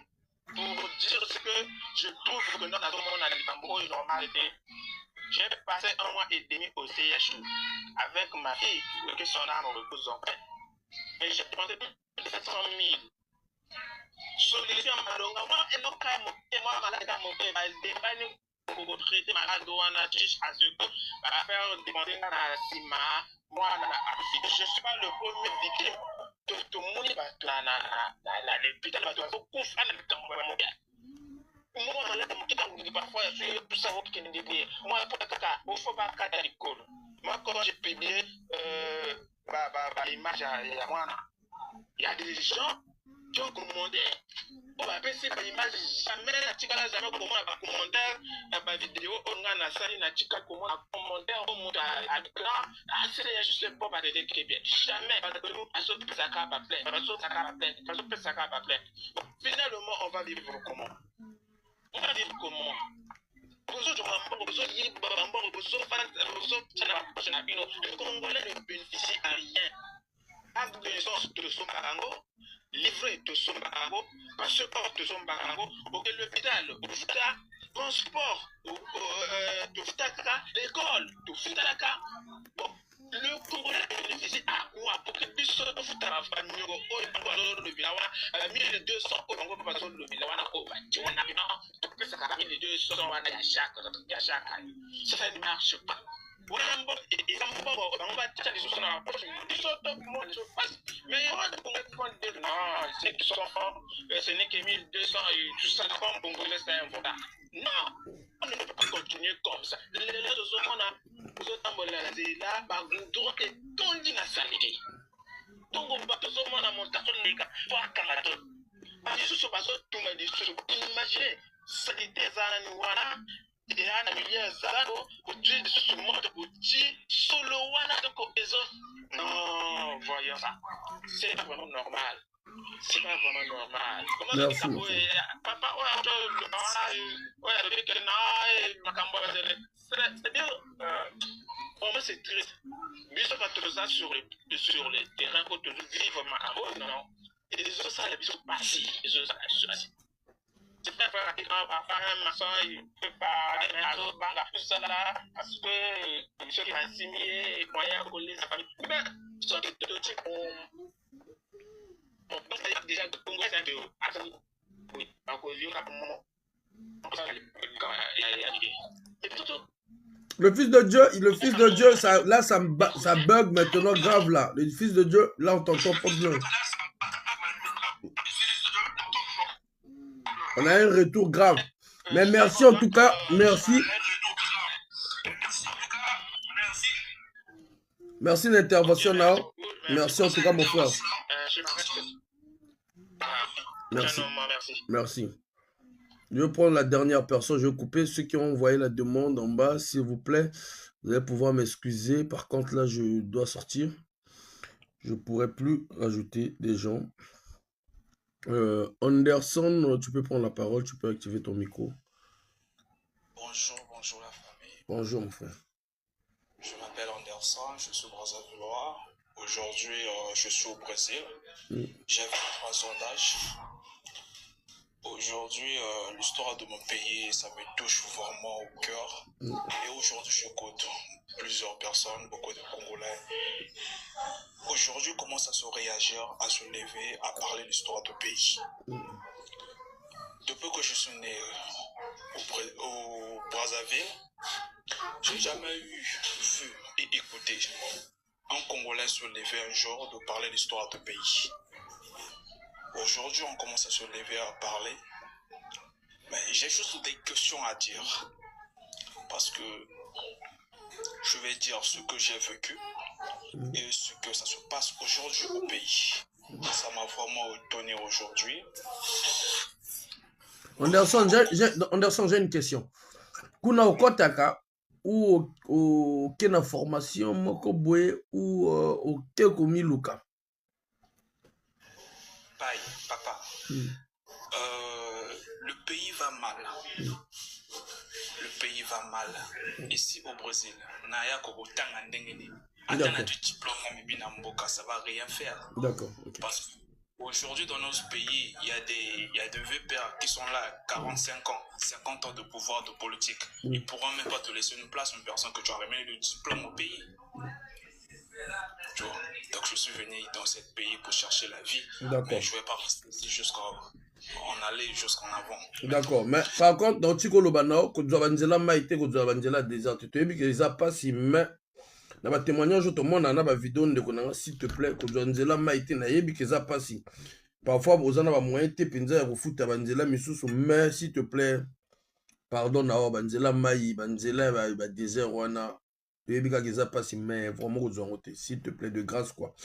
pour dire ce que je trouve que notre monde a les normalité. J'ai passé 1 mois et demi au CHU avec ma fille, que son âme repose en paix. Et j'ai dépensé 700 000. Solution malonga, moi, et non, moi, malade à mon père, elle dépanne pour traiter malade ou en affiche à ce que, à faire demander à la CIMA, moi, je ne suis pas le premier victime. Tout le monde va l'hôpital, va tout faire, mon père. Moi, malade à mon père, parfois, je suis ça, moi, pour caca, il faut pas caca l'école. Moi, quand j'ai publié l'image à moi, il y a des gens qui ont commandé. On va passer par l'image, jamais la tika n'a jamais commandé un commentaire, la vidéo, on a la salle, la tika commande un commentaire, on monte à l'écran. Ah, c'est juste le pop à des bien. Jamais, parce que nous, à ce que ça va plein, parce que ça va plein, parce que ça va plein. Finalement, on va vivre comment? On va vivre comment? Le Congolais ne bénéficie à rien. Acte de naissance de son barango, livret de son barango, passeport de son barango, l'hôpital, transport, l'école, bon, le Congolais bénéficie à quoi? Pour que puisse se foutre à la famille, le Bilawa, 1200 au Congo, parce que le Bilawa, on a 1200, on a chaque, ça ne marche pas. Mais ce n'est que 1200 et tout ça, comme Congolais, c'est un volat. Non, on ne peut pas continuer comme ça. Les autres, on a là, et tondi na salité. Donc, on va tout le monde à monter sur les gars, voir Canada. Imaginez, salité, Zanouana. Et un milliard d'années, au-dessus de ce monde, au-dessus, solo wana de cohésion. Non, voyons ça. C'est pas vraiment normal. C'est pas vraiment normal. Comment ça peut papa, c'est-à-dire, pour moi, c'est triste. Mais ça va tout ça sur les terrains où tu vivre Macabo, non. Et les autres, ça, les bisous passés. Les autres, ça, c'est pas un maçon, il peut pas tout ça là, parce que ceux qui vont signer, moyens pour les familles. Mais, ceux qui te disent on pense déjà que le Congo est un peu. Oui, à cause du moment. Le fils de Dieu, ça, là, ça bug maintenant grave là. Le fils de Dieu, là, on t'entend pas bien. On a un retour grave. Mais merci en tout cas. Merci. Merci de l'intervention, Nao. Merci en tout cas, mon frère. Merci. Merci. Je vais prendre la dernière personne. Je vais couper ceux qui ont envoyé la demande en bas, s'il vous plaît. Vous allez pouvoir m'excuser. Par contre, là, je dois sortir. Je ne pourrai plus rajouter des gens. Anderson, tu peux prendre la parole, tu peux activer ton micro. Bonjour la famille. Bonjour mon frère. Je m'appelle Anderson, je suis Brazzavillois. Aujourd'hui, je suis au Brésil. J'ai 23 ans d'âge. Aujourd'hui, l'histoire de mon pays, ça me touche vraiment au cœur. Et aujourd'hui, je côtoie plusieurs personnes, beaucoup de Congolais. Aujourd'hui, commence à se réagir, à se lever, à parler de l'histoire du pays. Depuis que je suis né au Brazzaville, j'ai jamais vu et écouté un Congolais se lever un jour de parler de l'histoire du pays. Aujourd'hui, on commence à se lever à parler, mais j'ai juste des questions à dire, parce que je vais dire ce que j'ai vécu et ce que ça se passe aujourd'hui au pays. Ça m'a vraiment étonné aujourd'hui. Anderson, j'ai une question. Kuna okotaka ou quelle information moko boye ou auquel komi luka? Bye, papa. Le pays va mal. Le pays va mal. Ici au Brésil, naya kobotanga ndengeni. Atana du diplôme ça va rien faire. D'accord. Okay. Parce qu'aujourd'hui dans notre pays, il y a des vieux pères qui sont là, 45 ans, 50 ans de pouvoir de politique. Ils ne pourront même pas te laisser une place, une personne que tu as remis le diplôme au pays. Tu vois? Donc je suis venu dans ce pays pour chercher la vie. Mais je ne vais pas rester ici jusqu'en aller jusqu'en avant. D'accord. Mais par contre, dans Tiko Lobano, quand tu as Banzela Maïté, quand tu as Banzela Désert, tu as vu que les pas si mais dans ma témoignage, tout le monde en a ma vidéo de connaissance, s'il te plaît, quand tu as Banzela Maïté, na yebi que ça pas si. Parfois, vous en avez moyen de pinza et vous foutre à Banzela Missous, mais s'il te plaît, pardon na banzela mai banzela ba désert wana toyebi kaka eza pasi mais vraiment kozwa yango te s'il te plaît de grâce quoi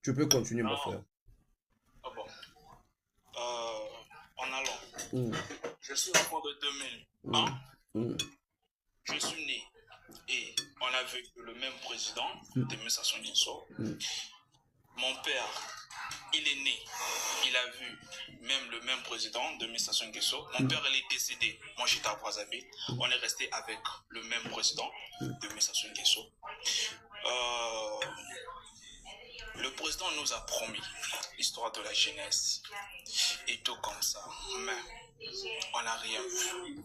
tu peux continuer mon frère. Ah bon. En allant. Je suis enfant de 2001. Je suis né et on a vu le même président de Messa Songesso. Mon père, il est né, il a vu même le même président de Messa Songesso. Mon père, il est décédé. Moi, j'étais à Brazzaville. On est resté avec le même président de Messa Songesso. Le président nous a promis l'histoire de la jeunesse et tout comme ça, mais on n'a rien vu.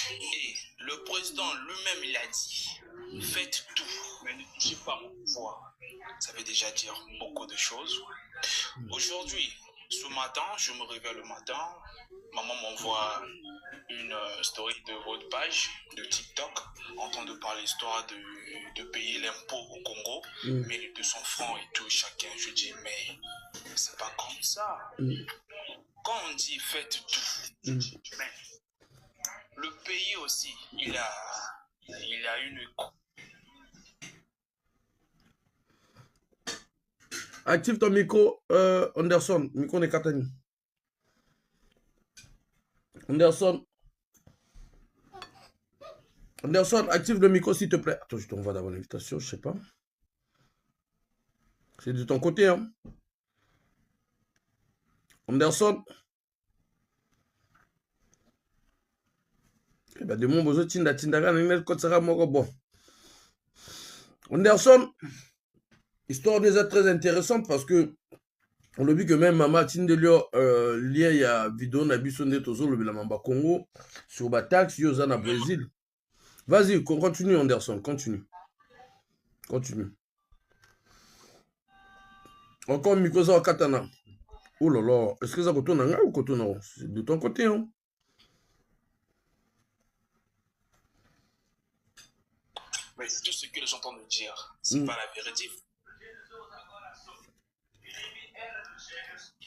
Et le président lui-même, il a dit, faites tout, mais ne touchez pas mon pouvoir. Ça veut déjà dire beaucoup de choses. Aujourd'hui, ce matin, je me réveille le matin, maman m'envoie une story de votre page de TikTok en train de parler l'histoire de payer l'impôt au Congo, mais les 200 francs et tout, chacun. Je dis, mais c'est pas comme ça. Quand on dit faites tout, mais le pays aussi, il a une... Active ton micro, Anderson. Micro n'est Katani. Anderson, active le micro s'il te plaît. Attends, je t'envoie d'abord l'invitation, je sais pas. C'est de ton côté, hein. Anderson. Eh ben, de mon besoin, tinda, bon. Anderson, histoire déjà très intéressante parce que on a vu que même Maman Tindelio lié il y a vidéo na biso nde tozo le Mamba Congo sur Batax yoza na Brésil. Vas-y, continue Anderson, continue. Encore micro ça katana. Oh là là, est-ce que ça retourne en ou retourne c'est de ton côté hein? Mais tout ce que les gens entendent dire, c'est pas la vérité.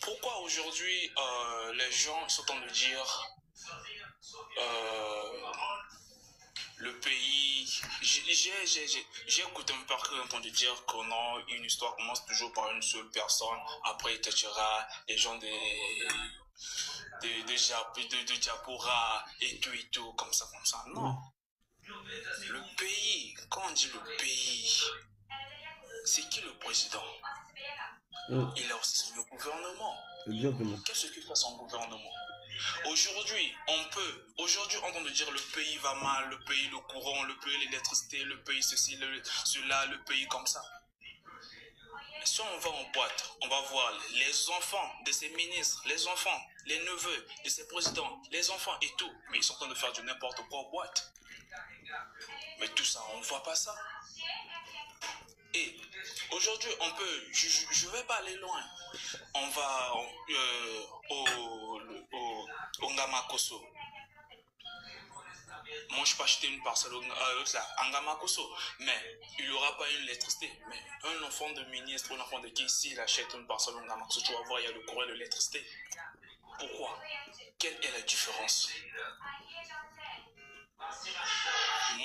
Pourquoi aujourd'hui les gens sont en train de dire le pays... J'ai écouté un peu entendu dire qu'une histoire commence toujours par une seule personne, après Tachira, les gens de Diapora et tout, comme ça. Non. Le pays, quand on dit le pays, c'est qui le président? Il a aussi le gouvernement. Exactement. Qu'est-ce que fait son gouvernement? Aujourd'hui, on entend dire le pays va mal, le pays le courant, le pays l'électricité, le pays ceci, cela, le pays comme ça. Mais si on va en boîte, on va voir les enfants de ces ministres, les enfants, les neveux de ces présidents, les enfants et tout. Mais ils sont en train de faire du n'importe quoi en boîte. Mais tout ça, on ne voit pas ça. Et aujourd'hui, on peut, je ne vais pas aller loin. On va au Ngamakoso. Moi, je peux acheter une parcelle à Ngamakoso, mais il n'y aura pas une électricité. Mais un enfant de ministre, un enfant de qui, s'il achète une parcelle à Ngamakoso, tu vas voir, il y a le courant de l'électricité. Pourquoi? Quelle est la différence?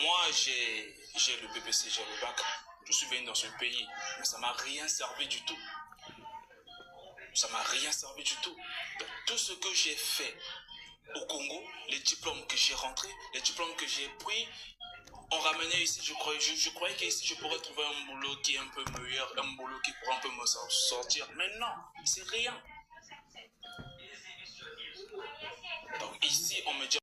Moi, j'ai le BPC, j'ai le bac. Je suis venu dans ce pays, mais ça ne m'a rien servi du tout. Ça ne m'a rien servi du tout. Donc, tout ce que j'ai fait au Congo, les diplômes que j'ai rentrés, les diplômes que j'ai pris, on ramenait ici, je croyais qu'ici je pourrais trouver un boulot qui est un peu meilleur, un boulot qui pourrait un peu me sortir. Mais non, c'est rien. Donc ici, on me dit